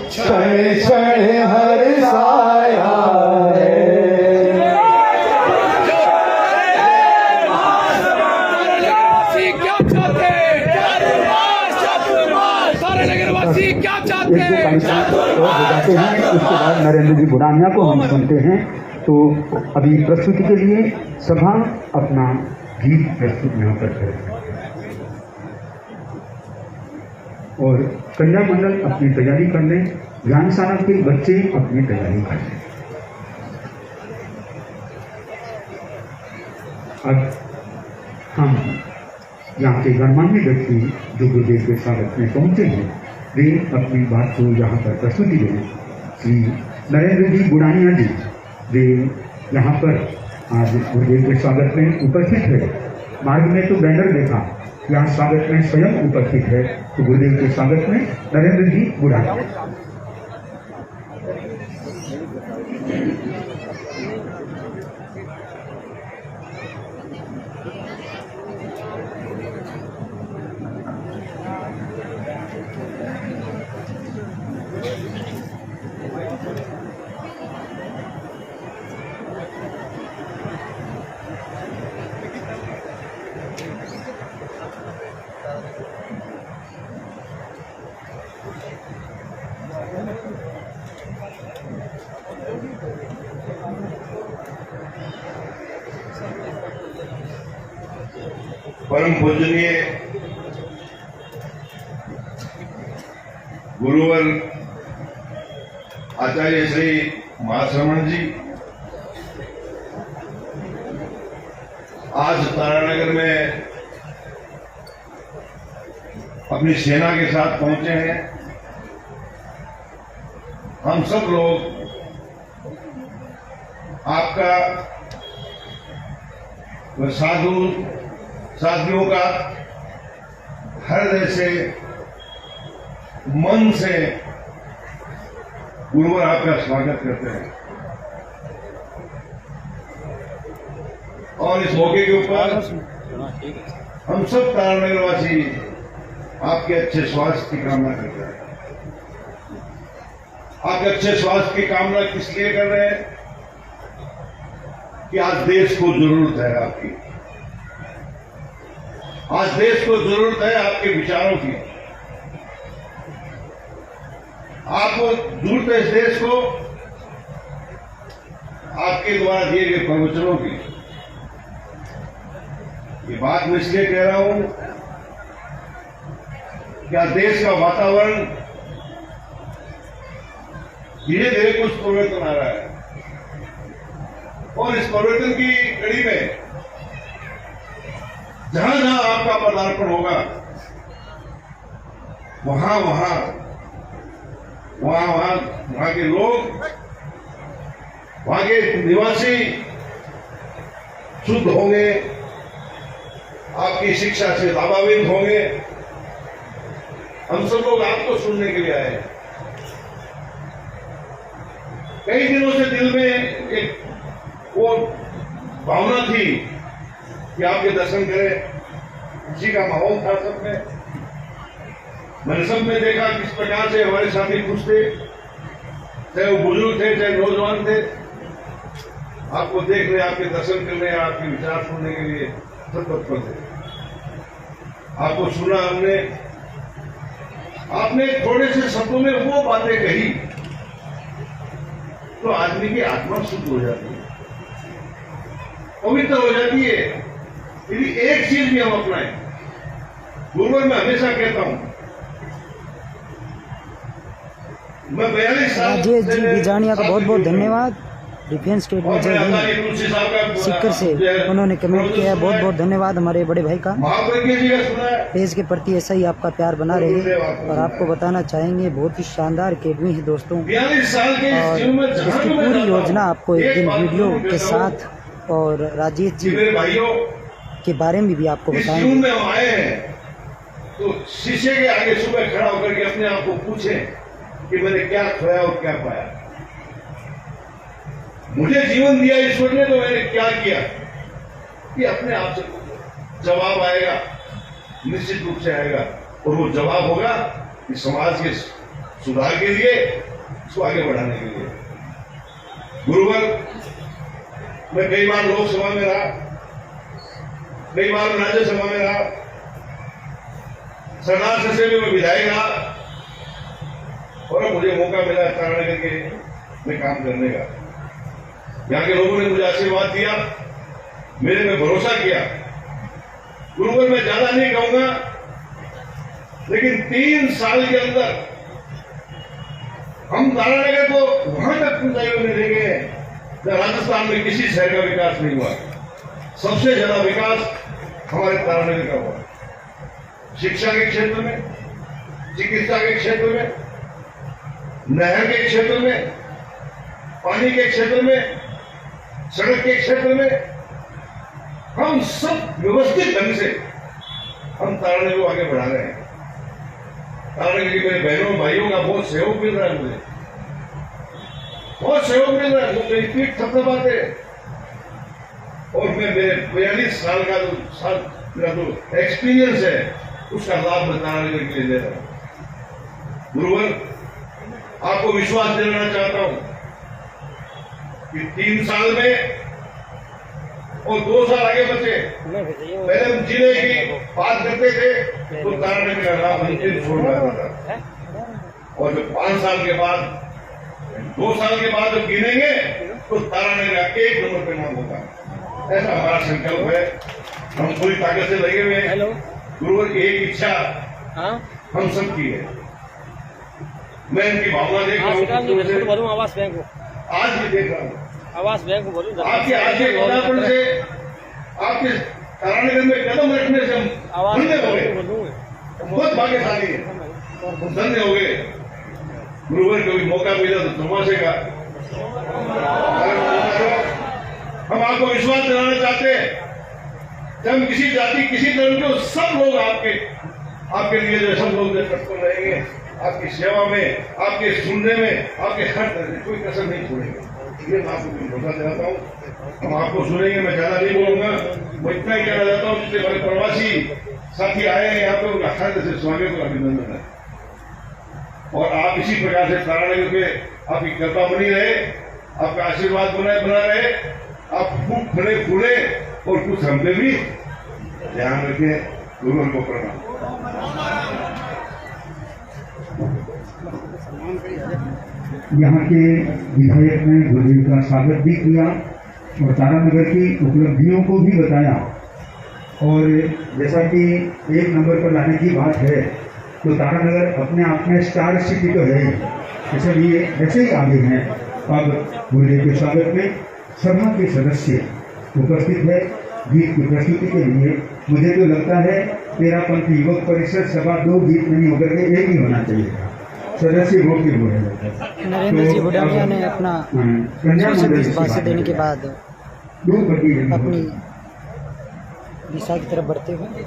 क्षण क्षण हर्षाया है। क्या चाहते एक दो कार्यक्रम और हो जाते हैं, उसके बाद नरेंद्र जी बुढ़ानिया को हम सुनते हैं। तो अभी प्रस्तुति के लिए सभा अपना गीत प्रस्तुत यहाँ पर करें और कन्या मंडल अपनी तैयारी कर लें, ज्ञानशाला के बच्चे अपनी तैयारी कर लें। अब हम यहाँ के गणमान्य व्यक्ति जो गुरुदेव के स्वागत में पहुंचे हैं, वे अपनी बात को यहाँ पर प्रस्तुति दें। श्री नरेंद्र जी बुढ़ानिया जी, वे यहाँ पर आज गुरुदेव के स्वागत में उपस्थित है। मार्ग में तो बैनर देखा, यहाँ स्वागत में स्वयं उपस्थित है। तो गुरुदेव के स्वागत में नरेंद्र जी बुढ़ानिया। परम पूजनीय गुरुवर आचार्य श्री महाश्रमण जी आज तारानगर में अपनी सेना के साथ पहुंचे हैं। हम सब लोग आपका साथियों का हृदय से मन से गुरुवर आपका स्वागत करते हैं और इस मौके के ऊपर हम सब तारानगर वासी आपके अच्छे स्वास्थ्य की कामना करते हैं। आपके अच्छे स्वास्थ्य की कामना किस लिए कर रहे हैं कि आज देश को जरूरत है आपकी, आज देश को जरूरत है आपके विचारों की। आपको जरूरत है इस देश को आपके द्वारा दिए गए प्रवचनों की। ये बात मैं इसलिए कह रहा हूं कि आज देश का वातावरण धीरे धीरे कुछ परिवर्तन आ रहा है और इस परिवर्तन की कड़ी में जहां जहां आपका पदार्पण होगा वहां के लोग वहां के निवासी शुद्ध होंगे, आपकी शिक्षा से लाभान्वित होंगे। हम सब लोग आपको सुनने के लिए आए हैं। कई दिनों से दिल में एक वो भावना थी कि आपके दर्शन करें। उसी का माहौल था सब में। मैंने सब में देखा किस प्रकार से हमारे साथी खुश थे, चाहे वो बुजुर्ग थे चाहे नौजवान थे। आपको देखने, आपके दर्शन करने, आपके विचार सुनने के लिए सब तत्पर थे। आपको सुना हमने, आपने थोड़े से शब्दों में वो बातें कही तो आदमी की आत्मा शुद्ध हो जाती है, पवित्र हो जाती है। यदि एक चीज भी हम अपनाएं, गुरुवर मैं हमेशा कहता हूं, मैं 42 साल राजेश जी बिजानिया का बहुत बहुत धन्यवाद। डिफेंस स्टेट में जय हिंद सिक्कर से उन्होंने कमेंट किया है, बहुत बहुत धन्यवाद हमारे बड़े भाई का। पेज के प्रति ऐसा ही आपका प्यार बना रहे। और आपको बताना चाहेंगे बहुत ही शानदार अकेडमी है दोस्तों, और इसकी पूरी योजना आपको एक दिन वीडियो के साथ और राजेश जी के बारे में भी आपको बताएंगे। तो शीशे के आगे सुबह खड़ा होकर के अपने आप को पूछें कि मैंने क्या खोया और क्या पाया। मुझे जीवन दिया ईश्वर ने, तो मैंने क्या किया, कि अपने आप से जवाब आएगा, निश्चित रूप से आएगा। और वो जवाब होगा कि समाज के सुधार के लिए, उसको आगे बढ़ाने के लिए। गुरुवर, मैं कई बार लोकसभा में रहा, कई बार राज्यसभा में रहा, सरदार से भी मैं विधायक रहा, और अब मुझे मौका मिला तारानगर के में काम करने का। यहाँ के लोगों ने मुझे आशीर्वाद दिया, मेरे में भरोसा किया। गुरुवर, मैं ज्यादा नहीं कहूंगा, लेकिन 3 साल के अंदर हम तारानगर को वहां तक ऊंचाइयों में ले गए जब राजस्थान में किसी शहर का विकास नहीं हुआ। सबसे ज्यादा विकास हमारे तारानगर का हुआ। शिक्षा के क्षेत्र में, चिकित्सा के क्षेत्र में, नहर के क्षेत्र में, पानी के क्षेत्र में, सड़क के क्षेत्र में, हम सब व्यवस्थित ढंग से हम तारानगर को आगे बढ़ा रहे हैं। तारानगर की मेरे बहनों भाइयों का बहुत सहयोग मिल रहा है, मुझे बहुत सहयोग मिल रहा है। वो मेरी पीठ थपथपाते हैं, और मैं मेरे 42 साल का मेरा जो एक्सपीरियंस है, उसका लाभ मैं तारानगर के लिए ले रहा हूं। गुरुवर, आपको विश्वास दिलाना चाहता हूं कि 3 साल में और 2 साल आगे बचे। पहले हम जिले की बात करते थे तो तारानगर का नाम अंतिम छोड़ रहा था, और जब 5 साल के बाद, 2 साल के बाद जब गिनेंगे तो तारानगर का 1 नंबर पे नाम होगा। ऐसा हमारा संकल्प है, हम पूरी ताकत से लगे हुए हैं। गुरुवर की एक इच्छा हम सबकी है। मैं इनकी भावना देख रहा हूँ, आवास बैंक आज भी देख रहा हूँ, आवास बैंक बोलूं। आपके आगे पदार्पण से, आपके तारानगर में कदम रखने से हम धन्य हो गए, बहुत भाग्यशाली है, धन्य हो गए। गुरुवर कभी मौका मिला तो तमाशे का हम आपको विश्वास दिलाना चाहते हैं। जब हम किसी जाति, किसी धर्म के, सब लोग आपके लिए जो सब लोग तत्पर रहेंगे, आपकी सेवा में, आपके सुनने में, आपके हर तरह से कोई कसर नहीं छोड़ेंगे। ये मैं आपको भरोसा दिलाता हूँ। हम आपको सुनेंगे, मैं ज्यादा नहीं बोलूंगा। मैं इतना ही कहना चाहता हूँ, जितने बड़े प्रवासी साथी आए हैं यहाँ पे, उनका हर तरह से स्वागत और अभिनंदन है। और आप इसी प्रकार से तारानगर में आपकी कृपा बनी रहे, आपका आशीर्वाद बना रहे, आप खूब खड़े फूले, और कुछ हम पे भी ध्यान रखें। गुरुवर को प्रणाम। यहाँ के विधायक ने गुरुदेव का स्वागत भी किया और तारानगर की उपलब्धियों को भी बताया। और जैसा कि 1 नंबर पर लाने की बात है, तो तारानगर अपने आप में स्टार सिटी तो है, इसलिए ऐसे ही आगे हैं। अब गुरुदेव के स्वागत में सभा के सदस्य उपस्थित है। गीत की प्रस्तुति के लिए मुझे तो लगता है तेरापंथ युवक परिषद सभा 2 गीत नहीं होकर के 1 ही होना चाहिए। सदस्य रूप में बोला जाता है। नरेंद्र जी बुढ़ानिया ने अपना भाषण देने के बाद अपनी दिशा की तरफ बढ़ते हुए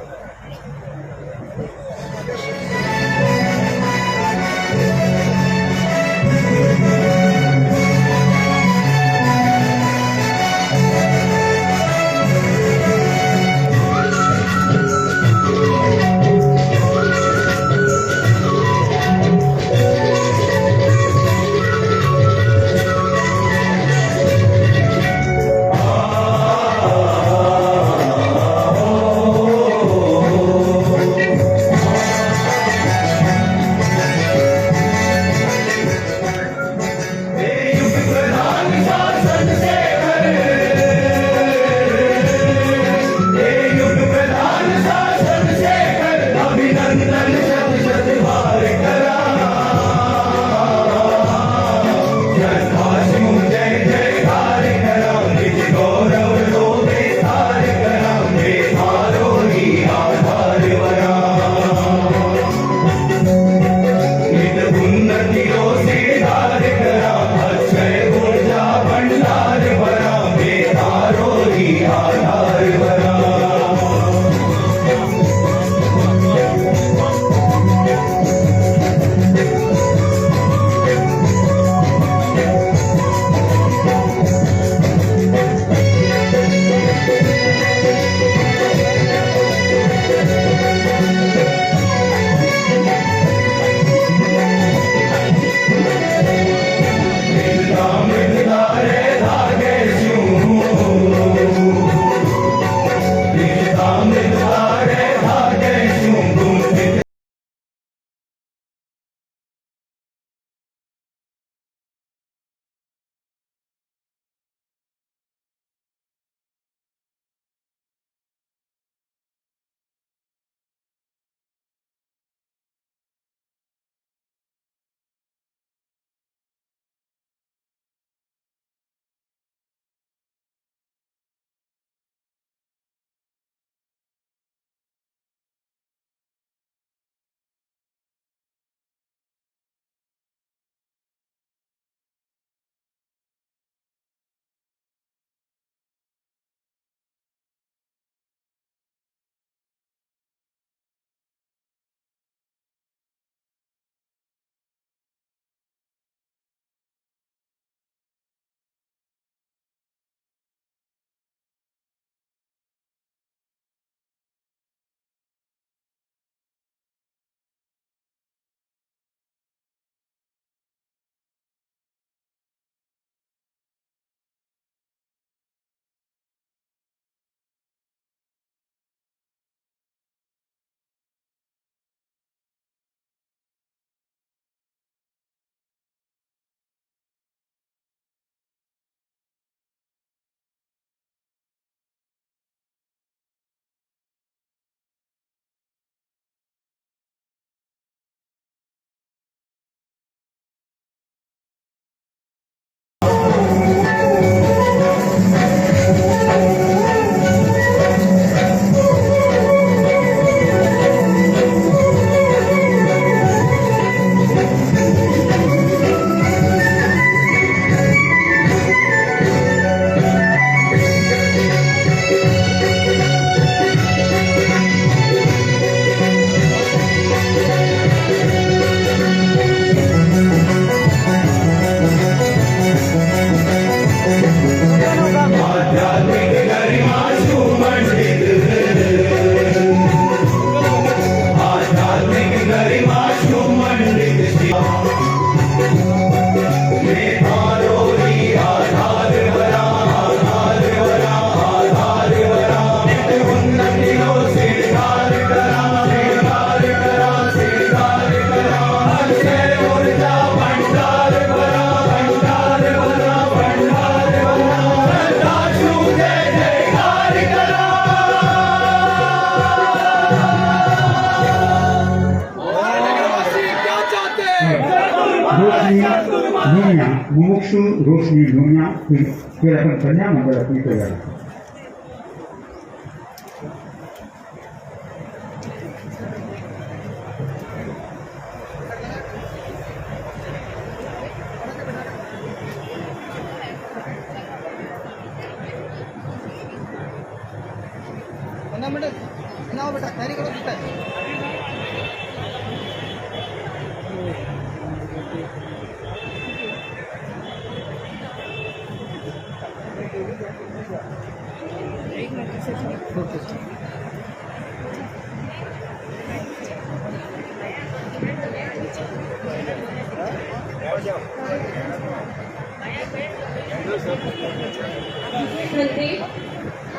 मुमुक्षु रोशनी दुनिया फिर अपन कन्या मंडल अपनी तैयारी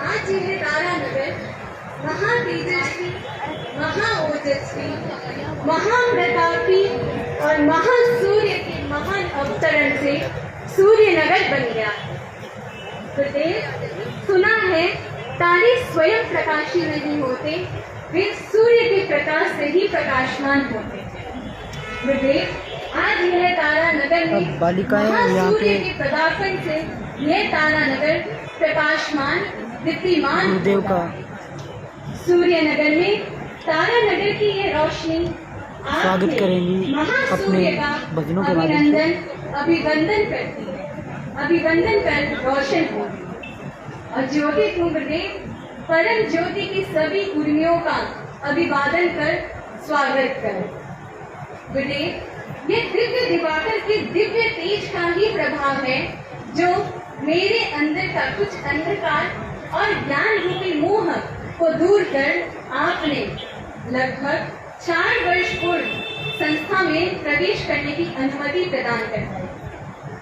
आज यह तारानगर महातेजस्वी, महाओजस्वी, महाप्रतापी और महासूर्य के महान अवतरण से सूर्यनगर बन गया। गुरुदेव, सुना है तारे स्वयं प्रकाशी नहीं होते, वे सूर्य के प्रकाश से ही प्रकाशमान होते हैं। गुरुदेव, आज यह तारानगर में महासूर्य के पदार्पण से यह तारानगर प्रकाशमान दीप्तिमान गुरुदेव का सूर्यनगर में तारानगर की ये रोशनी स्वागत करेंगी अपने भजनों के माध्यम से। अभिवंदन करती है, अभिवंदन कर रोशन होती। और ज्योति गुरुदेव परम ज्योति की सभी उर्मियों का अभिवादन कर स्वागत कर। गुरुदेव, ये दिव्य दिवाकर के दिव्य तेज का ही प्रभाव है जो मेरे अंदर का कुछ अंधकार और ज्ञान रूपी मोह को दूर कर आपने लगभग 4 वर्ष पूर्व संस्था में प्रवेश करने की अनुमति प्रदान कर दी।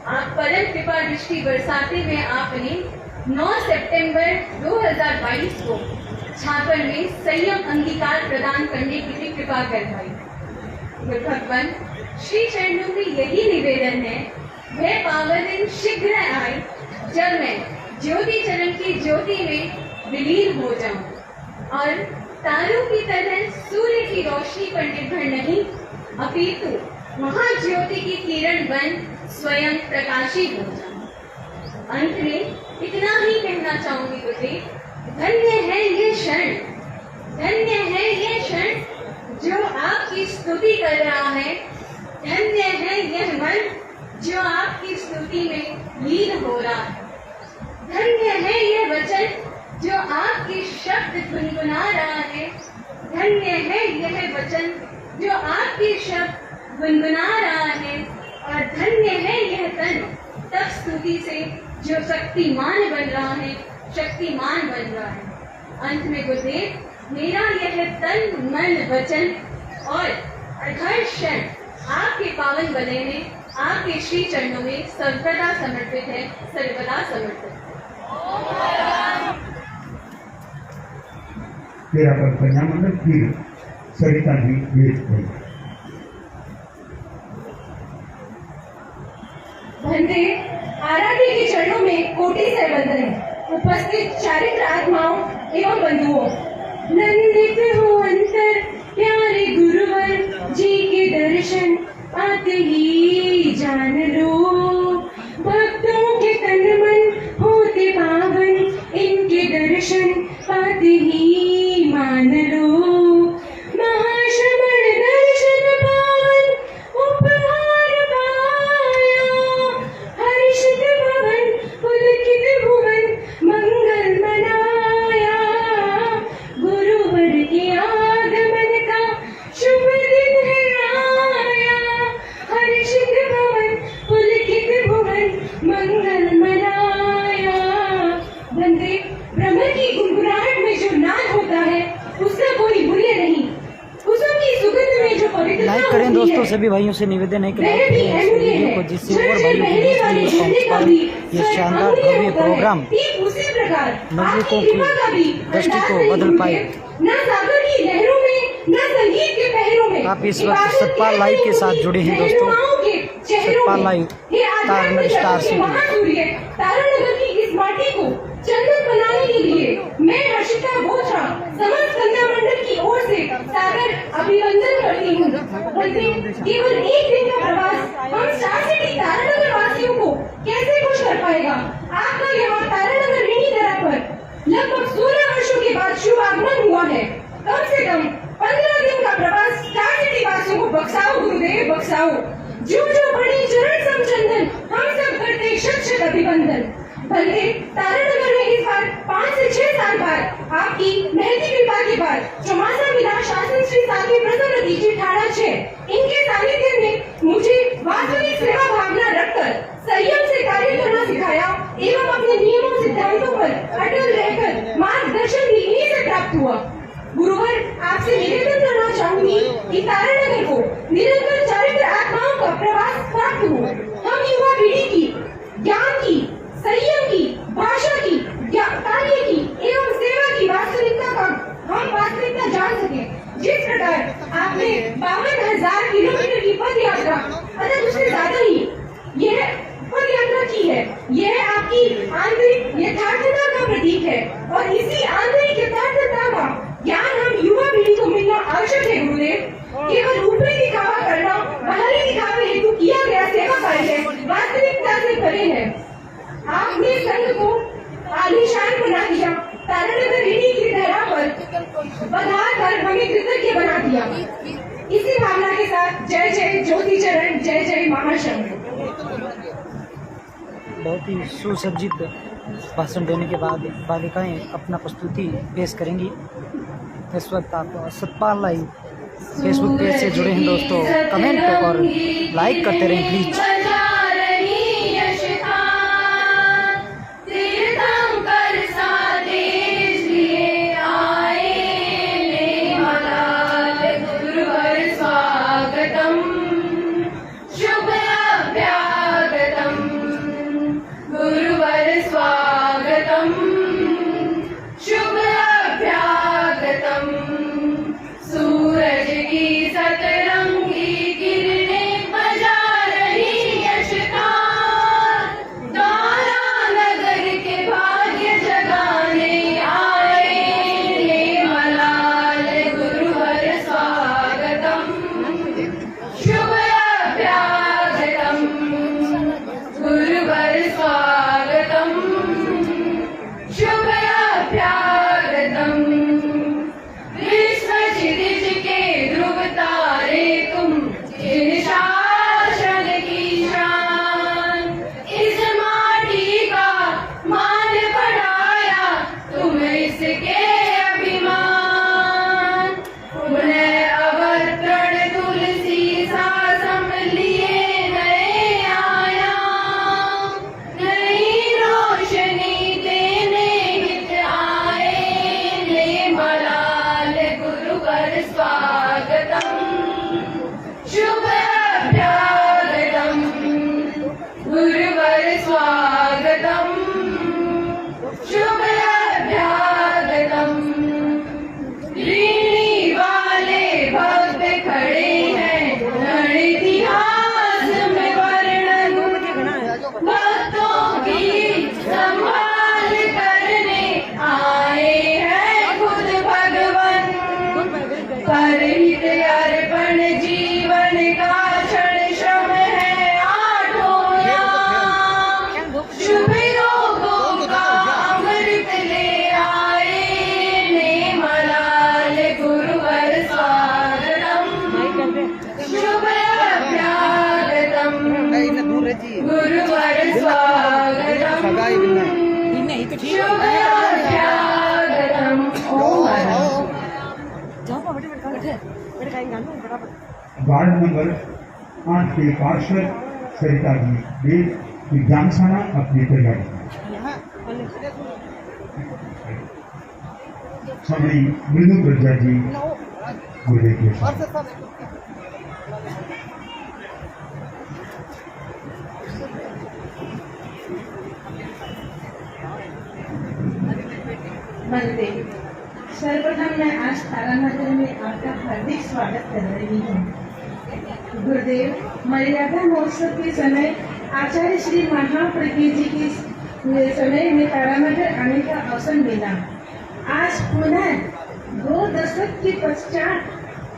आप परम कृपा दृष्टि बरसाते हुए आपने 9 सितंबर 2022 को छापर में संयम अंगीकार प्रदान करने की भी कृपा करवाई। भगवान श्री चरणों में यही निवेदन है, वह पावन दिन शीघ्र आए जब मैं ज्योति चरण की ज्योति में विलीन हो जाऊं और तारों की तरह सूर्य की रोशनी पर निर्भर नहीं अपितु महाज्योति की किरण बन स्वयं प्रकाशित हो जाऊं। अंत में इतना ही कहना चाहूंगी गुरुदेव, धन्य है ये क्षण, धन्य है ये क्षण जो आपकी स्तुति कर रहा है, धन्य है यह मन जो आपकी स्तुति में लीन हो रहा है, धन्य है यह वचन जो आपके शब्द गुनगुना रहा है, धन्य है यह वचन जो आपके शब्द गुनगुना रहा है, और धन्य है यह तन तब स्तुति से जो शक्तिमान बन रहा है, शक्तिमान बन रहा है। अंत में गुरुदेव, मेरा यह तन मन वचन और हर क्षण आपके पावन बने में आपके श्री चरणों में सर्वदा समर्पित है, सर्वदा समर्पित है। तेरा पर पंजाब फिर सरिता जी भेज गई। भंते आराध्य के चरणों में कोटि से वंदन है। उपस्थित चारित्र आत्माओं एवं बंधुओं, नंदित हो अंतर प्यारे गुरुवर जी के दर्शन आते ही जान लो, भक्तों के तन मन होते पावन, इनके दर्शन पाते ही मान लो। महाश्रमण दर्शन पावन उपहार पाया, हर्षित भवन पुलकित भुवन मंगल मनाया, गुरुवर के आगमन का शुभ दिन है आया, हर्षित भवन पुलकित भुवन मंगल मनाया। बंदे ब्रह्म की गुनगुनाहट में जो नाद होता है उसका कोई मूल्य नहीं, कुसुम की सुगंध में जो पवित्रता लाइक करें दोस्तों, सभी भाइयों से निवेदन है कि लाइक करें इस वीडियो को, जिससे और भाइयों को पहुंच पाए। ये शानदार भव्य प्रोग्राम नवयुवकों की दृष्टि को बदल पाए। न सागर की लहरों में, न संगीत के पहरों में आप इस वक्त सतपाल लाइव के साथ जुड़े हैं दोस्तों। Satpal live Taranagar star city. Taranagar की इस माटी को चंदन बनाने के लिए मैं हर्षिता बोछा समस्त कन्या मंडल की ओर से सागर अभिवंदन करती हूँ। केवल एक दिन का प्रवास हम स्टार सिटी तारानगर वासियों को कैसे खुश कर पाएगा। आपका यहाँ तारानगर ऋणी धरा पर लगभग 16 वर्षों के बाद शुभ आगमन हुआ है। कम से कम 15 दिन का प्रवास स्टार सिटी वासियों को बख्शाओ गुरुदेव, बख्शाओ। जो जो बड़ी चरण समचंदन हम सब करते शत शत अभिवंदन। बल्कि तारानगर में इस बार 5 से 6 साल बाद आपकी महती कृपा के बाद चौमासा मिला शासन श्री साध्वी प्रसन्न जी ठाड़ा 6 इनके सानिध्य में मुझे वास्तविक सेवा भावना रखकर संयम से कार्य करना सिखाया एवं अपने नियमों सिद्धांतों पर अटल रहकर मार्गदर्शन भी इन्हीं से प्राप्त हुआ। गुरुवर, आपसे निवेदन करना चाहूंगी कि तारानगर को निरंतर चारित्र आत्माओं का प्रवास प्राप्त हो। हम युवा पीढ़ी की ज्ञान की, संयम की, भाषा की, कार्य की एवं सेवा की वास्तविकता जान सके। जिस प्रकार आपने 52,000 किलोमीटर की पद यात्रा अतः उससे ज्यादा ही यह पद यात्रा की है, यह आपकी आंतरिक यथार्थता का प्रतीक है और इसी आंतरिक यथार्थता का ज्ञान हम युवा पीढ़ी को मिलना आवश्यक है। गुरुदेव, केवल ऊपरी दिखावा करना बाहरी दिखावे हेतु किया गया सेवा कार्य वास्तविकता से परे है। आपने संघ को आलीशान बना दिया, तारानगर ऋणी की धरा पर बधार कर हमें कृतज्ञ बना दिया। इसी भावना के साथ जय जय ज्योति चरण, जय जय महाशंख। बहुत ही सुसज्जित भाषण देने के बाद बालिकाएं अपना प्रस्तुति पेश करेंगी। इस वक्त आप सतपाल लाइव फेसबुक पेज से जुड़े हैं दोस्तों, कमेंट और लाइक करते रहें प्लीज। वार्ड नंबर 8 के पार्षद सरिता जी वेद विज्ञानशाला अपनी तैयारी स्वामी मृदु प्रज्ञा जी गुरुदेव के वंदे। सर्वप्रथम मैं आज तारानगर में आपका हार्दिक स्वागत कर रही हूँ। गुरुदेव, मर्यादा महोत्सव के समय आचार्य श्री महाप्रज्ञ जी के समय में तारानगर आने का अवसर मिला। आज पुनः 2 दशक के पश्चात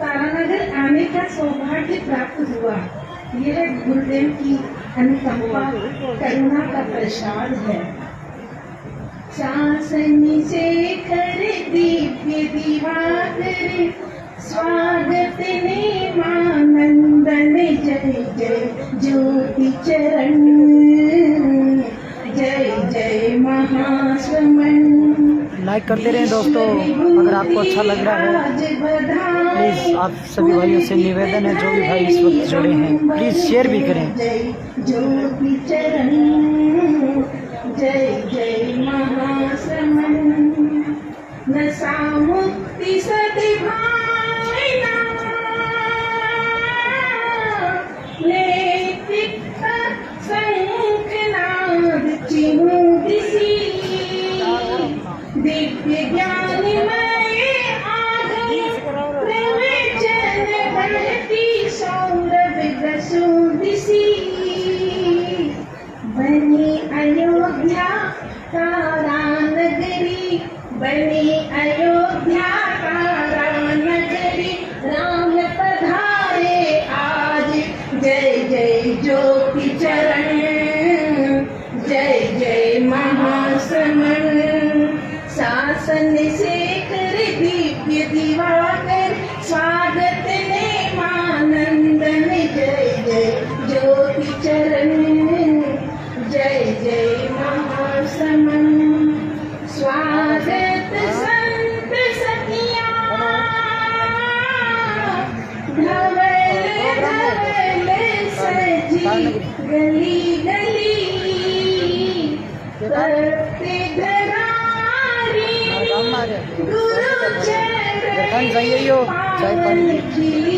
तारानगर आने का सौभाग्य प्राप्त हुआ। यह गुरुदेव की अनुकंपा करुणा का प्रसाद है। शासन शेखर दिव्य दिवाकर स्वागत ने मानंदन, जय जय ज्योति चरण, जय जय लाइक करते रहें दोस्तों। अगर आपको अच्छा लग रहा है प्लीज़ आप सभी भाइयों से निवेदन है, जो भी भाई इस वक्त जुड़े हैं प्लीज़ शेयर भी करें। जय जय महाश्रमण नशा मुक्ति सद्भावना नैतिकता शंखनाद चिमुदिसी दिव्य ज्ञानमय आगम प्रवचन बहती सौरभ दशोदिसी बनी अयोध्या तारा नगरी, बनी अयोध्या तारा नगरी, राम पधारे आज। जय जय ज्योति चरण, जय जय महाश्रमण, शासन शेखर दिव्य दिवाकर, स्वागत ने मानंदन। जय जय ज्योति चरण, जय जय महाश्रमण, स्वागत संत सखिया, धवल धवल सजी गली गली, करते धरारी गुरु चरण चाय पानी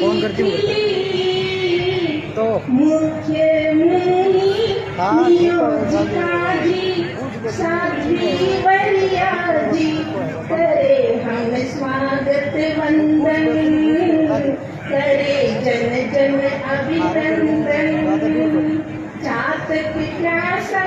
फोन करती हूँ तो मुख्य मुनि नियोजिता जी, साध्वी वरिया जी, करे हम स्वागत वंदन, करे जन जन अभिनंदन। चातक प्यासा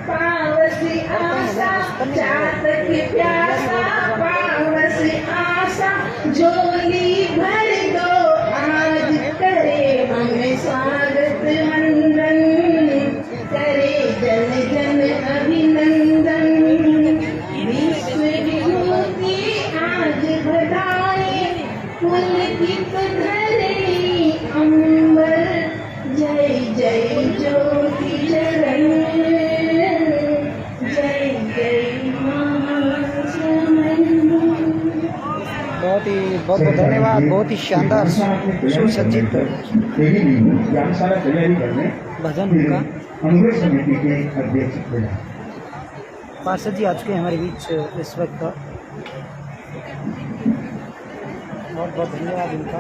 पावस आशा, चातक प्यासा पावस आशा, झोली भर दो आज, करे हमें स्वागत वंदन, करे जन जन अभिनंदन। विश्व विभूति आज बढ़ाए, पुलकित धरे अंबर, जय जय ज्योति चरण, जय जय महाश्रमण। बहुत धन्यवाद, बहुत ही शानदार सुसज्जित भजन उनका। समिति के अध्यक्ष पार्षद जी आ चुके हैं हमारे बीच इस वक्त। बहुत बहुत धन्यवाद उनका।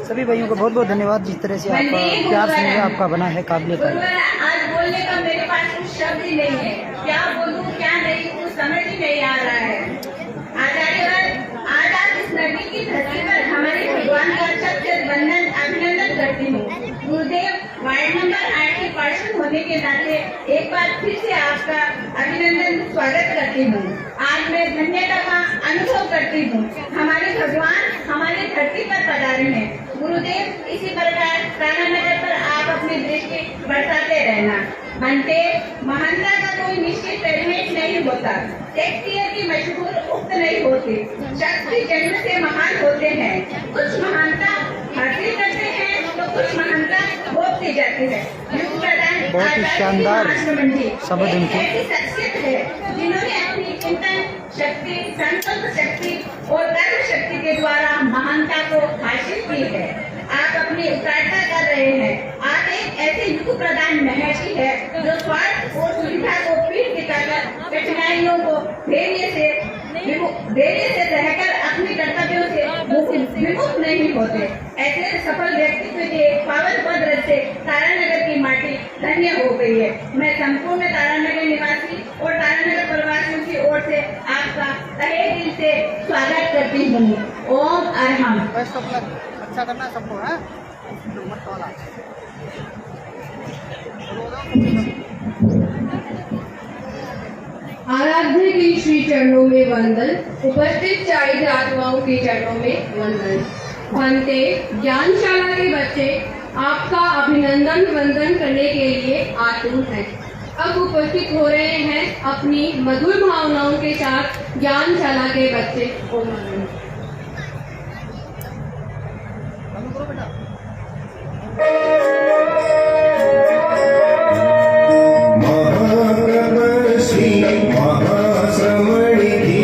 सभी भाइयों को बहुत बहुत धन्यवाद, जिस तरह से आपका प्यार स्नेह आपका बना है काबिल का। आज बोलने का मेरे पास कुछ शब्द ही नहीं है, क्या बोलूं क्या नहीं कुछ समझ ही नहीं आ रहा है। आज इस नदी की धरती पर हमारे भगवान का सच्चे वंदन अभिनंदन करती हूँ। गुरुदेव वार्ड नंबर 8 के पार्षद होने के नाते एक बार फिर से आपका अभिनंदन स्वागत करती हूँ। आज मैं धन्यता का अनुभव करती हूँ। हमारे भगवान हमारे धरती पर पधारे हैं। गुरुदेव इसी प्रकार तारा नगर पर आप अपनी दृष्टि बरसाते रहना। बनते महानता का कोई निश्चित पेरिमेट नहीं होता, शेक्सपियर की मशहूर उक्त नहीं होती, शक्ति जन्म से महान होते हैं। कुछ महानता हासिल करते हैं तो कुछ महानता भोगती जाती है। युग प्रदान बहुत ही शानदार शब्द उनके। ऐसी शख्सियत है जिन्होंने अपनी चिंतन शक्ति, संकल्प शक्ति और कर्म शक्ति के द्वारा महानता को हासिल की है। आप अपनी उतारता कर रहे हैं। आप एक ऐसे युग प्रदान महर्षि है जो स्वार्थ और सुविधा को पीठ दिखाकर कठिनाइयों को धैर्य से रहकर अपने कर्तव्यों से विमुक्त नहीं होते। ऐसे सफल व्यक्तित्व के पावन पद से तारानगर की माटी धन्य हो गई है। मैं संपूर्ण तारानगर निवासी और तारानगर प्रवासियों की ओर से आपका तहे दिल से स्वागत करती हूँ। ओम अरहम। अच्छा करना सबको है। आराध्य के श्री चरणों में वंदन, उपस्थित 40 आत्माओं के चरणों में वंदन। बनते ज्ञानशाला के बच्चे आपका अभिनंदन वंदन करने के लिए आतुर हैं। अब उपस्थित हो रहे हैं अपनी मधुर भावनाओं के साथ ज्ञानशाला के बच्चे। महाश्रमण की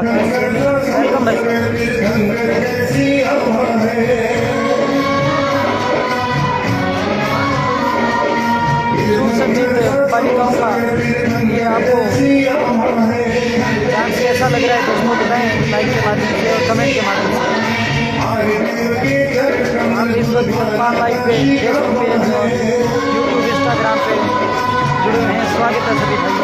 वेलकम भाई। बालिकाओं का ये आपको डांस कैसा लग रहा है दोस्तों बताएं लाइक के माध्यम से और कमेंट के माध्यम से। हम इस वक्त सलमान लाइव पे फेसबुक पेज और यूट्यूब इंस्टाग्राम पे जुड़े हुए हैं। स्वागत है सभी भाइयों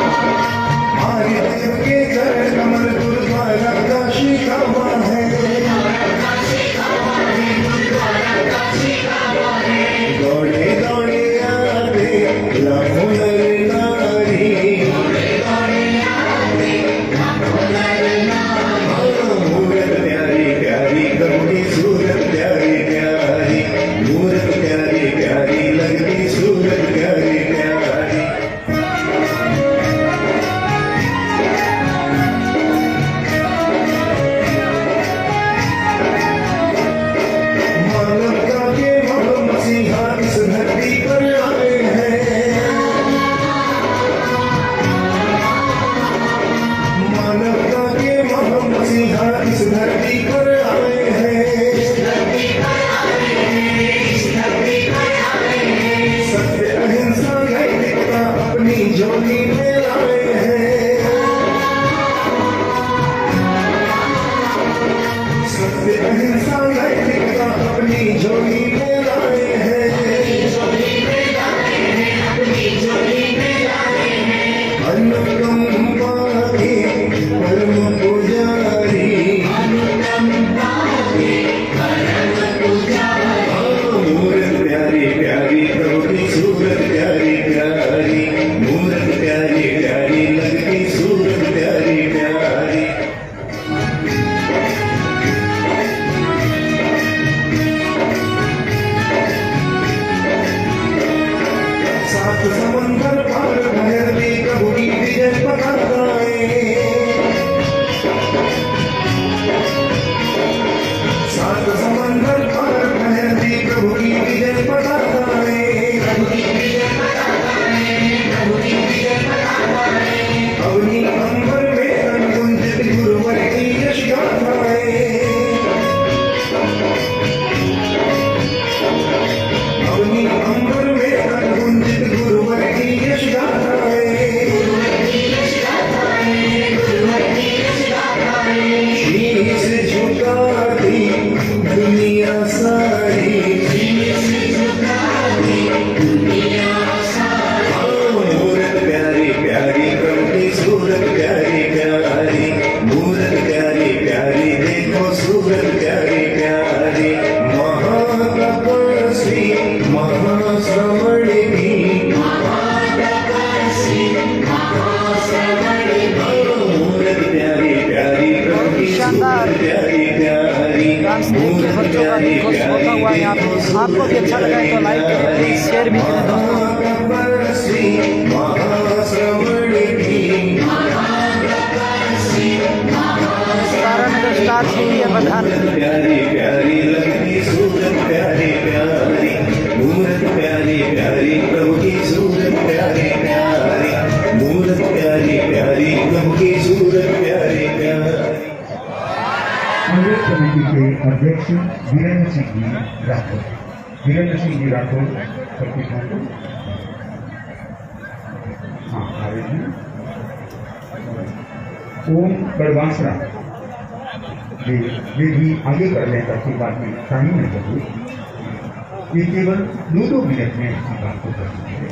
आपको भी अच्छा लगा है तो लाइक करें, शेयर भी करें दोस्तों। तारानगर स्टार सिटी है प्रधान। कांग्रेस कमेटी के अध्यक्ष वीरेंद्र सिंह जी राठौर। वीरेंद्र सिंह जी राठौर ओम बड़बांसरा वे भी आगे कर लें ताकि बात में टाइम नहीं लगे। ये केवल 2 मिनट में इसी बात को कर सकते हैं।